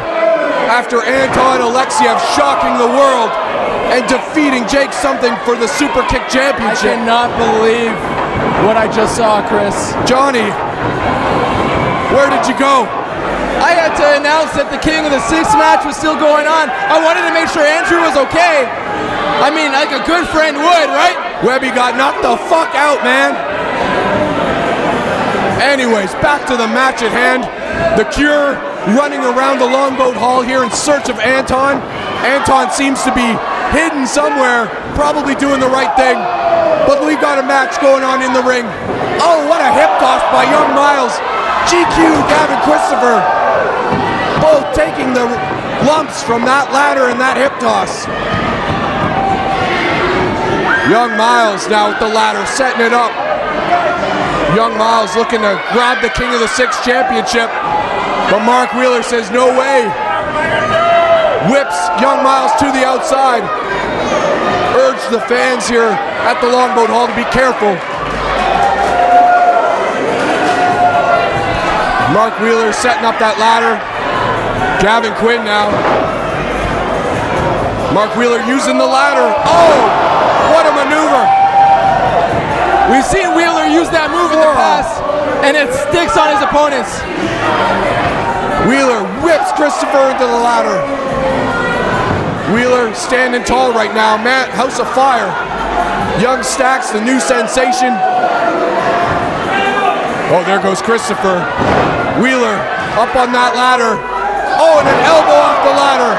after Anton Alexiev shocking the world and defeating Jake something for the Superkick'd championship. I cannot believe what I just saw, Kris. Johnny, where did you go? I had to announce that the King of the Six match was still going on. I wanted to make sure Andrew was okay. I mean, like a good friend would, right? Webby got knocked the fuck out, man. Anyways, back to the match at hand. The Cure running around the Longboat Hall here in search of Anton. Anton seems to be hidden somewhere, probably doing the right thing. But we've got a match going on in the ring. Oh, what a hip toss by young Myles. GQ, Gavin, Christopher, both taking the lumps from that ladder and that hip toss. Young Myles now with the ladder, setting it up. Young Myles looking to grab the King of the Six championship, but Mark Wheeler says no way. Whips young Myles to the outside. Urge the fans here at the Longboat Hall to be careful. Mark Wheeler setting up that ladder. Gavin Quinn now. Mark Wheeler using the ladder. Oh, what a maneuver. We've seen Wheeler use that move in the past, and it sticks on his opponents. Wheeler whips Christopher into the ladder. Wheeler standing tall right now. Matt, House of Fire. Young Stacks, the new sensation. Oh, there goes Christopher. Wheeler up on that ladder. Oh, and an elbow off the ladder.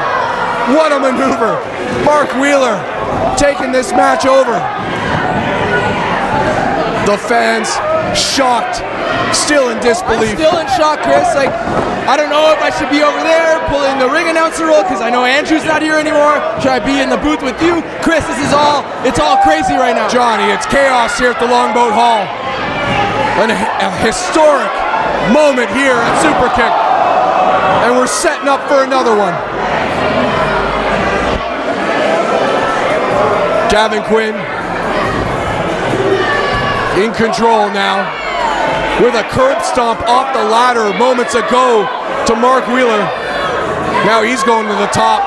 What a maneuver. Mark Wheeler taking this match over. The fans shocked, still in disbelief. I'm still in shock, Chris. Like, I don't know if I should be over there pulling the ring announcer role because I know Andrew's not here anymore. Should I be in the booth with you? Chris, it's all crazy right now. Johnny, it's chaos here at the Longboat Hall. A historic moment here at Superkick'd. And we're setting up for another one. Gavin Quinn in control now with a curb stomp off the ladder moments ago to Mark Wheeler. Now he's going to the top.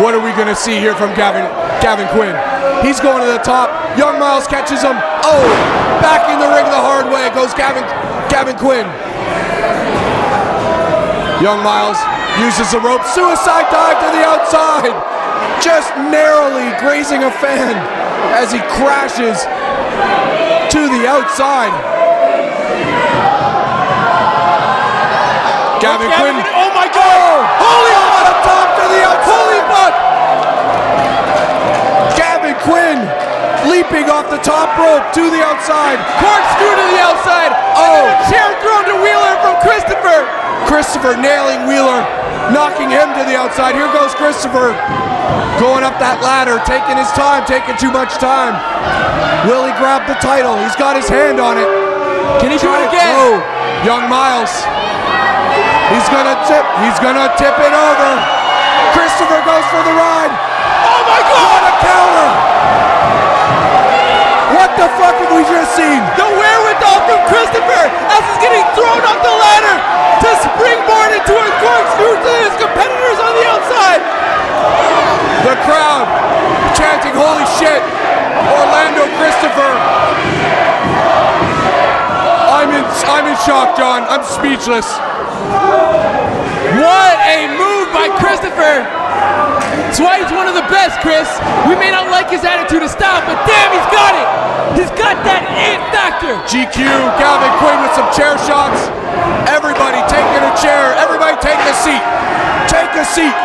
What are we going to see here from Gavin Quinn? He's going to the top. Young Myles catches him. Oh, back in the ring the hard way goes Gavin Quinn. Young Myles uses the rope. Suicide dive to the outside. Just narrowly grazing a fan as he crashes to the outside. Gavin Quinn. Oh my God! Oh, Holy on the top to the outside. Holy fuck! Gavin Quinn leaping off the top rope to the outside. Corkscrew to the outside. Oh, A chair thrown to Wheeler from Christopher. Christopher nailing Wheeler, knocking him to the outside. Here goes Christopher going up that ladder, taking his time, taking too much time. Will he grab the title? He's got his hand on it. Can he do it again? Oh, young Myles. He's gonna tip it over. Christopher goes for the ride. Oh my God! What a counter! What the fuck have we just seen? The wherewithal from Christopher as he's getting thrown off the ladder to springboard into a corkscrew to his competitors on the outside. The crowd chanting, holy shit, Orlando Christopher. I'm in shock, John. I'm speechless. What a move by Christopher. That's why he's one of the best, Chris. We may not like his attitude of style, but damn, he's got it. He's got that it factor. GQ, Gavin Quinn with some chair shots. Everybody taking a chair. Everybody take a seat. Take a seat.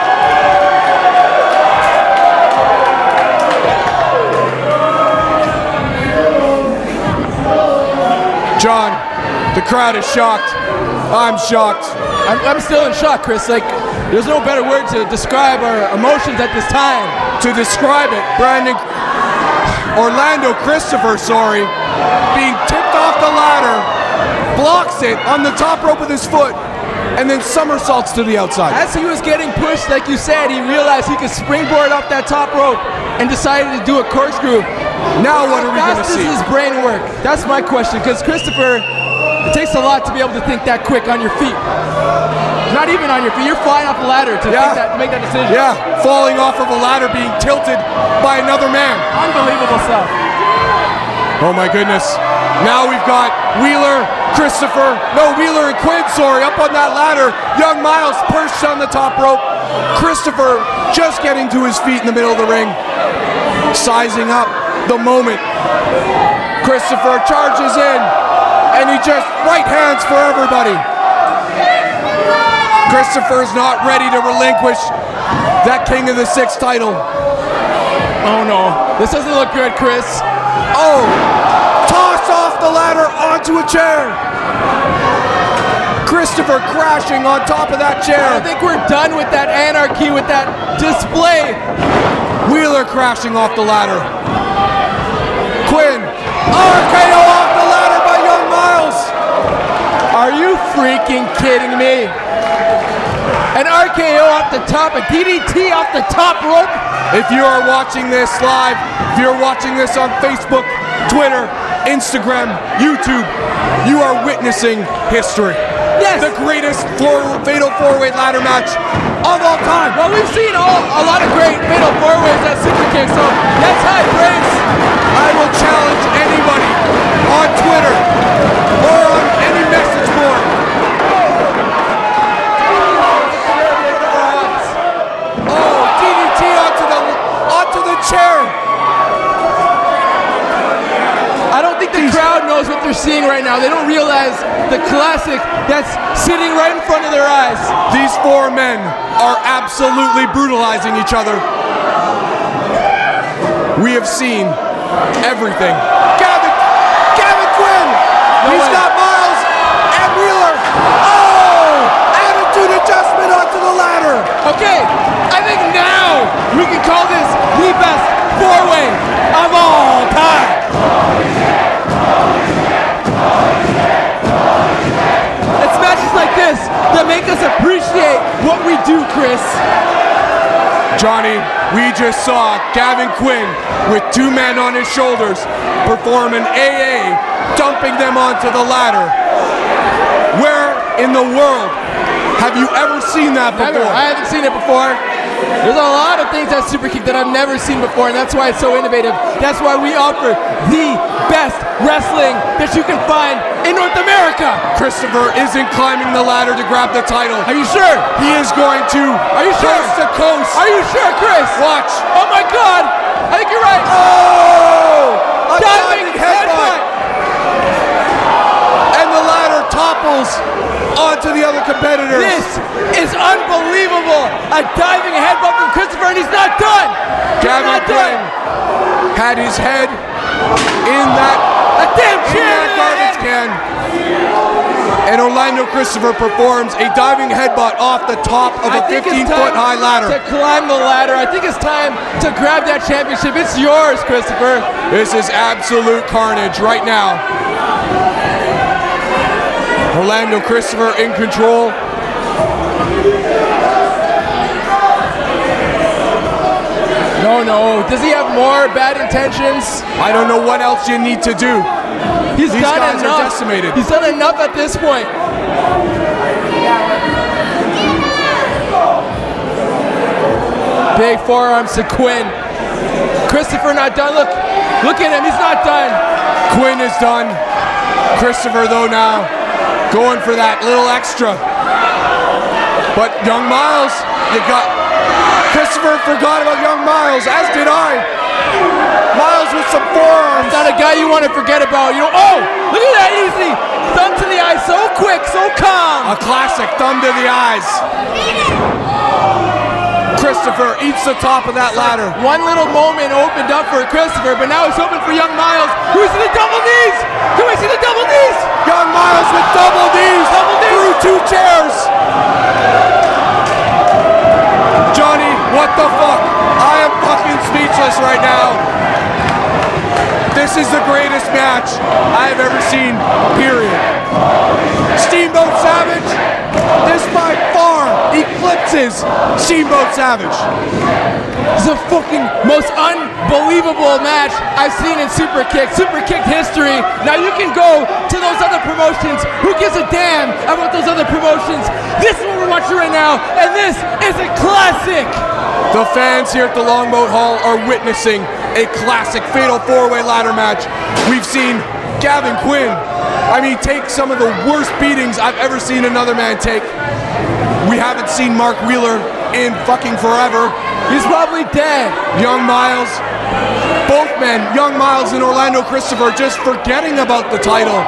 John, the crowd is shocked. I'm shocked. I'm still in shock, Chris. Like, there's no better word to describe our emotions at this time. To describe it, Orlando Christopher, being tipped off the ladder, blocks it on the top rope with his foot, and then somersaults to the outside. As he was getting pushed, like you said, he realized he could springboard off that top rope and decided to do a corkscrew. Now what are we going to see? How fast does his brain work? That's my question, because Christopher, it takes a lot to be able to think that quick on your feet. Not even on your feet, you're flying off the ladder to make that decision. Yeah, falling off of a ladder, being tilted by another man. Unbelievable stuff. Oh my goodness. Now we've got Wheeler and Quinn, up on that ladder. Young Myles perched on the top rope. Christopher just getting to his feet in the middle of the ring. Sizing up the moment. Christopher charges in, and he just right hands for everybody. Christopher's not ready to relinquish that King of the Six title. Oh no, this doesn't look good, Kris. Oh, toss off the ladder onto a chair. Christopher crashing on top of that chair. I think we're done with that anarchy, with that display. Wheeler crashing off the ladder. Quinn, RKO off the ladder by young Myles. Are you freaking kidding me? An RKO off the top, a DDT off the top rope. If you are watching this live, if you're watching this on Facebook, Twitter, Instagram, YouTube, you are witnessing history. Yes. The greatest fatal four-way ladder match of all time. Well, we've seen a lot of great fatal four-ways at Superkick'd, so that's high praise. I will challenge anybody on Twitter or on any message board. Oh, DDT onto the chair. I don't think the crowd knows what they're seeing right now. They don't realize the classic that's sitting right in front of their eyes. These four men are absolutely brutalizing each other. We have seen everything. Gavin Quinn! He's got Myles and Wheeler. Oh! Attitude adjustment onto the ladder. Okay, I think now we can call this the best four-way of all time. It's matches like this that make us appreciate what we do, Kris. Johnny, we just saw Gavin Quinn with two men on his shoulders perform an AA, dumping them onto the ladder. Where in the world have you ever seen that before? Never. I haven't seen it before. There's a lot of things at Superkick'd that I've never seen before, and that's why it's so innovative. That's why we offer the best wrestling that you can find in North America. Christopher isn't climbing the ladder to grab the title. Are you sure? He is going to coast to coast. Are you sure, Kris? Watch. Oh my God! I think you're right. Oh! A diving headbutt. And the ladder topples onto the other competitors. This is unbelievable. A diving headbutt from Christopher, and he's not done. Gavin Quinn had his head in that garbage can. And Orlando Christopher performs a diving headbutt off the top of a 15-foot high ladder. To climb the ladder. I think it's time to grab that championship. It's yours, Christopher. This is absolute carnage right now. Orlando Christopher in control. No. Does he have more bad intentions? I don't know what else you need to do. These guys are decimated. He's done enough at this point. Big forearms to Quinn. Christopher not done. Look at him. He's not done. Quinn is done. Christopher, though, now going for that little extra. But young Myles, Christopher forgot about young Myles, as did I. Myles with some forearms. Not a guy you want to forget about. Oh, look at that easy. Thumb to the eye, so quick, so calm. A classic thumb to the eyes. Christopher eats the top of that ladder. One little moment opened up for Christopher, but now it's open for young Myles. Who is the double knees? Do I see the double knees? Young Myles with double knees through two chairs. Johnny, what the fuck? I am fucking speechless right now. This is the greatest match I have ever seen, period. Steamboat Savage, this by far eclipses Steamboat Savage. This is the fucking most unbelievable match I've seen in Superkick'd history. Now you can go to those other promotions. Who gives a damn about those other promotions? This is what we're watching right now, and this is a classic. The fans here at the Longboat Hall are witnessing a classic fatal four-way ladder match. We've seen Gavin Quinn, take some of the worst beatings I've ever seen another man take. We haven't seen Mark Wheeler in fucking forever. He's probably dead. Young Myles, both men, Young Myles and Orlando Christopher, just forgetting about the title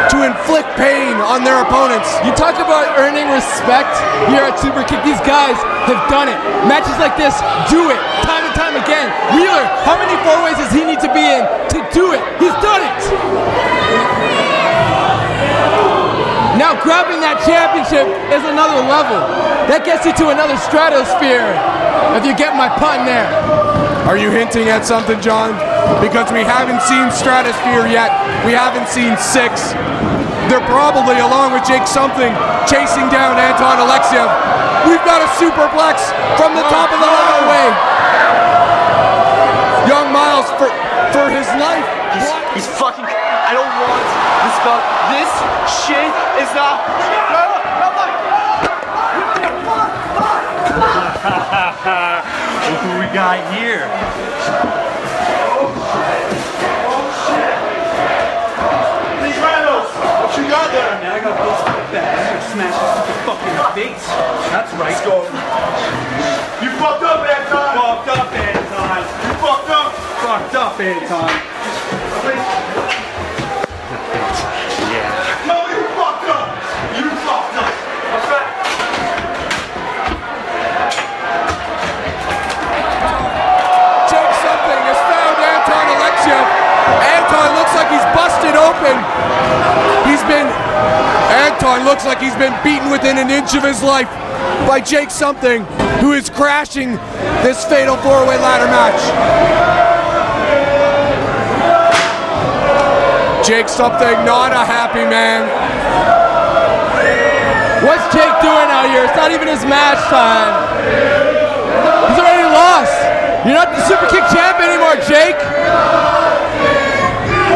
to inflict pain on their opponents. You talk about earning respect here at Superkick'd. These guys have done it. Matches like this do it time and time again. Wheeler, how many four-ways does he need to be in to do it? He's done it. Now grabbing that championship is another level. That gets you to another Stratos Fear, if you get my pun there. Are you hinting at something, John? Because we haven't seen Stratos Fear yet. We haven't seen 6. They're probably, along with Jake Something, chasing down Anton Alexiev. We've got a superplex from the top of the ladder. Young Myles, for his life. He's fucking. I don't want this belt. This shit is not. Look who we got here. What you got there? Man, I got both bags. I'm gonna smash this fucking face. That's right. Let's go. You fucked up, Anton! Fucked up, Anton. You fucked up! Fucked up, Anton. No, you fucked up! You fucked up! That's right. Jake Something has found Anton Alexiev. Anton looks like he's busted open. Anton looks like he's been beaten within an inch of his life by Jake Something, who is crashing this fatal four-way ladder match. Jake Something, not a happy man. What's Jake doing out here? It's not even his match time. He's already lost. You're not the Superkick'd champ anymore, Jake.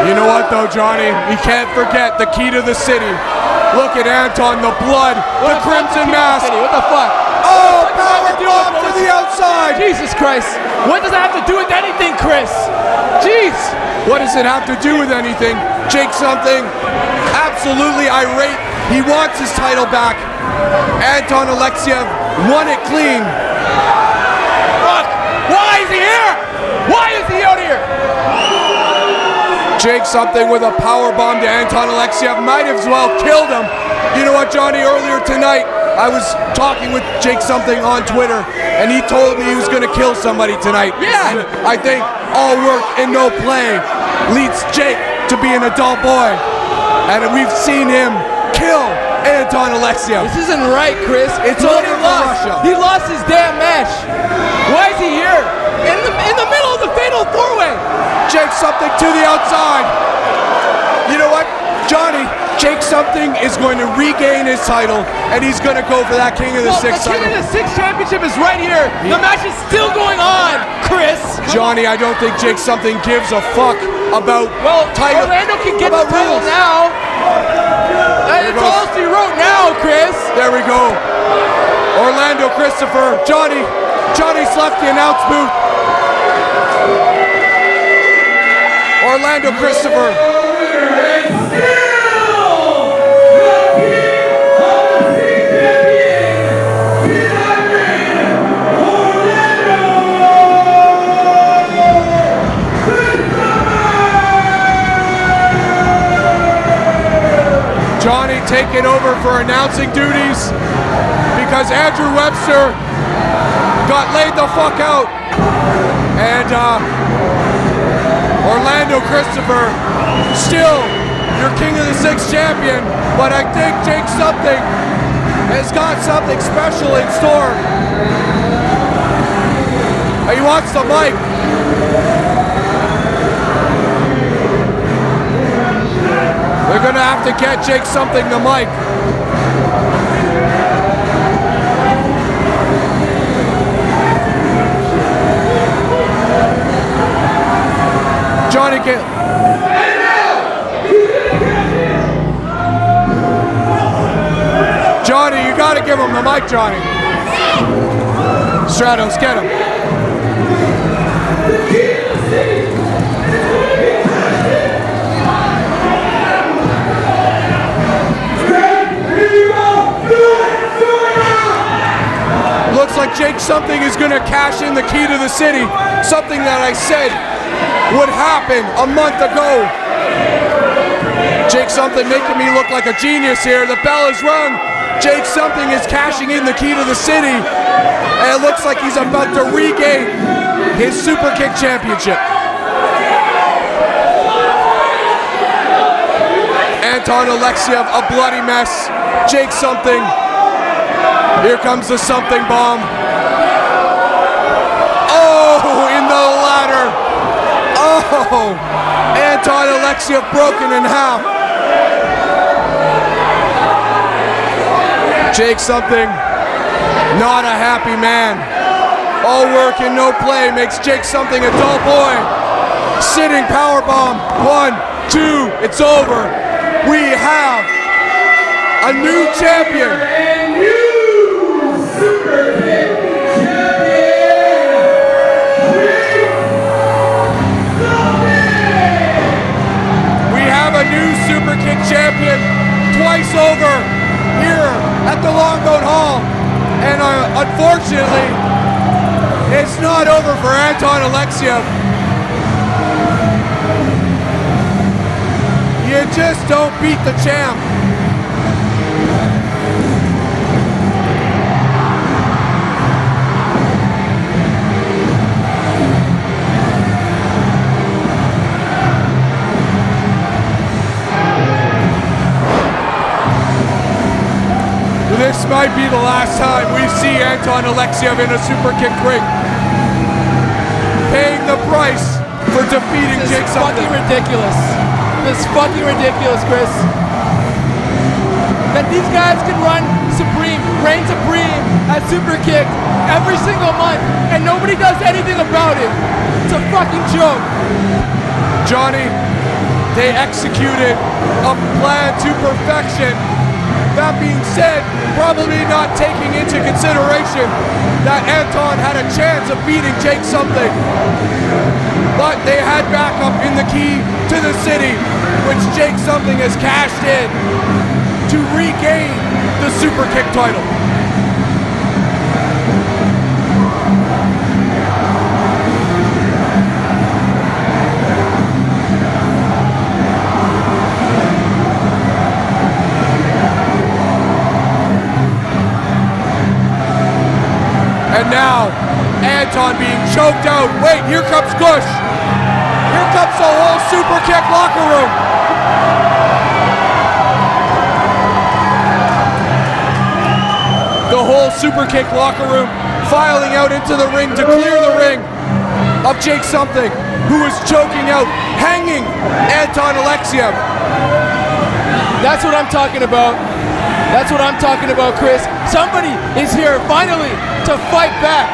You know what though, Johnny? We can't forget the key to the city. Look at Anton, the blood, the crimson mask. What the fuck? Oh, power bomb to the outside. Jesus Christ. What does that have to do with anything, Kris? Jeez. What does it have to do with anything? Jake Something, absolutely irate. He wants his title back. Anton Alexiev won it clean. Fuck. Why is he here? Why is he out here? Jake Something with a power bomb to Anton Alexiev might as well killed him. You know what, Johnny? Earlier tonight, I was talking with Jake Something on Twitter, and he told me he was going to kill somebody tonight. Yeah. And I think all work and no play leads Jake to be an adult boy, and we've seen him kill Anton Alexiev. This isn't right, Kris. It's over for Russia. He lost his damn match. Why is he here? In the middle of the fatal four-way. Jake Something to the outside. You know what, Johnny? Jake Something is going to regain his title, and he's going to go for that King of the Six title. The King of the Six championship is right here. The match is still going on, Kris. Johnny, I don't think Jake Something gives a fuck about title. Orlando can get the title rules. now. It's all she wrote now, Kris. There we go. Orlando Christopher. Johnny's left the announce booth. Orlando Christopher. Johnny taking over for announcing duties because Andrew Webster got laid the fuck out. And Orlando Christopher, still your King of the Six champion, but I think Jake Something has got something special in store. He wants the mic. They're gonna have to get Jake Something the mic. Johnny can. Johnny, you gotta give him the mic, Johnny. Stratos, get him. Jake something is going to cash in the key to the city. Something that I said would happen a month ago. Jake something making me look like a genius here. The bell is rung. Jake something is cashing in the key to the city. And it looks like he's about to regain his Superkick championship. Anton Alexiev, a bloody mess. Jake something. Here comes the something bomb. Oh, in the ladder. Oh, Anton Alexiev broken in half. Jake something, not a happy man. All work and no play makes Jake something a dull boy. Sitting powerbomb, 1, 2, it's over. We have a new champion. And new Superkick We have a new Superkick champion twice over here at the Longboat Hall. And unfortunately, it's not over for Anton Alexiev. You just don't beat the champ. This might be the last time we see Anton Alexiev in a Superkick ring. Paying the price for defeating Jake something. This is fucking ridiculous. This is fucking ridiculous, Kris. That these guys can run supreme, reign supreme at Superkick every single month, and nobody does anything about it. It's a fucking joke. Johnny, they executed a plan to perfection. That being said, probably not taking into consideration that Anton had a chance of beating Jake something. But they had backup in the key to the city, which Jake something has cashed in to regain the Superkick title. And now, Anton being choked out. Wait, here comes Gush. Here comes the whole Superkick locker room. The whole Superkick locker room filing out into the ring to clear the ring of Jake something, who was choking out, hanging Anton Alexiev. That's what I'm talking about. That's what I'm talking about, Kris. Somebody is here finally to fight back.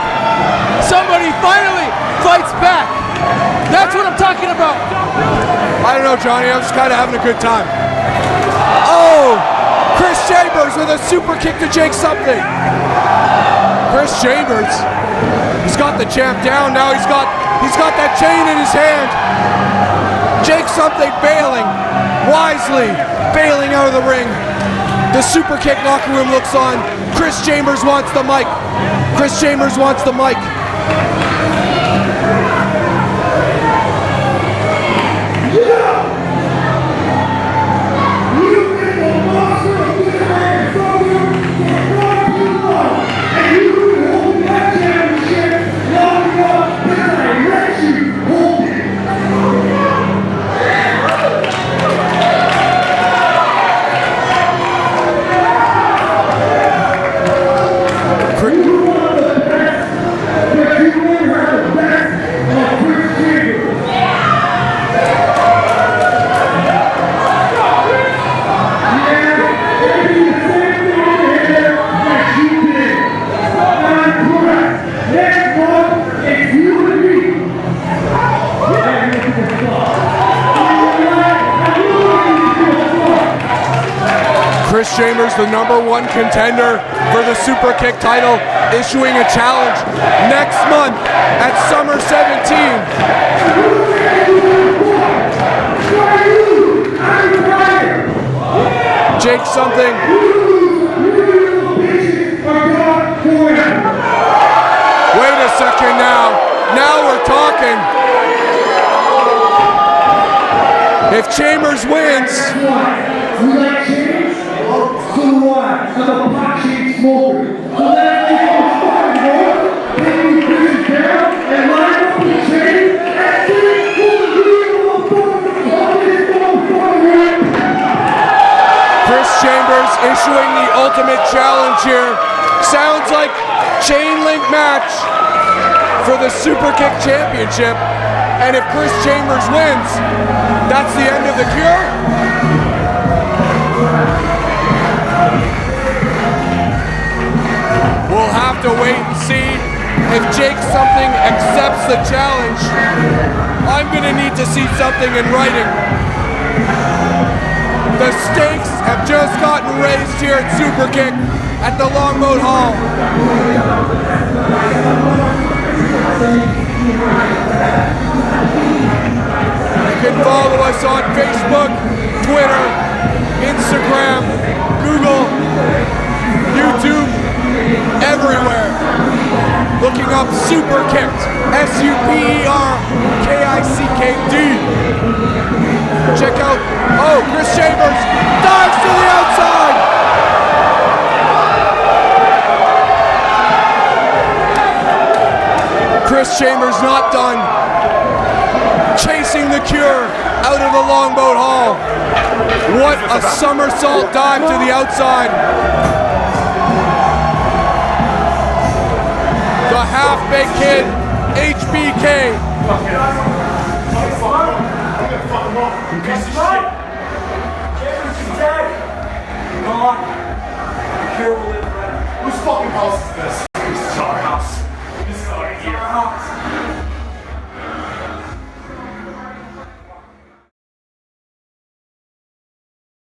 Somebody finally fights back. That's what I'm talking about. I don't know, Johnny. I'm just kind of having a good time. Oh, Kris Chambers with a super kick to Jake something. Kris Chambers. He's got the champ down. Now he's got that chain in his hand. Jake something bailing, wisely bailing out of the ring. The Superkick locker room looks on. Kris Chambers wants the mic. Kris Chambers wants the mic. Kris Chambers, the #1 contender for the Superkick title, issuing a challenge next month at Summer 17. Jake something. If Chambers wins, You like change? So do I. I'm a pot shade smoker. So that you can fucking roll, take these bitches down, and line up the chain, and then pull the Kris Chambers issuing the ultimate challenge here. Sounds like chain link match for the Superkick'd Championship. And if Kris Chambers wins, that's the end of the cure. We'll have to wait and see if Jake Something accepts the challenge. I'm gonna need to see something in writing. The stakes have just gotten raised here at Superkick'd at the Longboat Hall. You can follow us on Facebook, Twitter, Instagram, Google, YouTube, everywhere. Looking up Superkick'd, SUPERKICKD. Check out, oh, Kris Chambers dives to the outside. Kris Chambers not done. Chasing the cure out of the Longboat Hall. What a somersault dive to the outside. The half-baked kid, HBK. Piece of shit.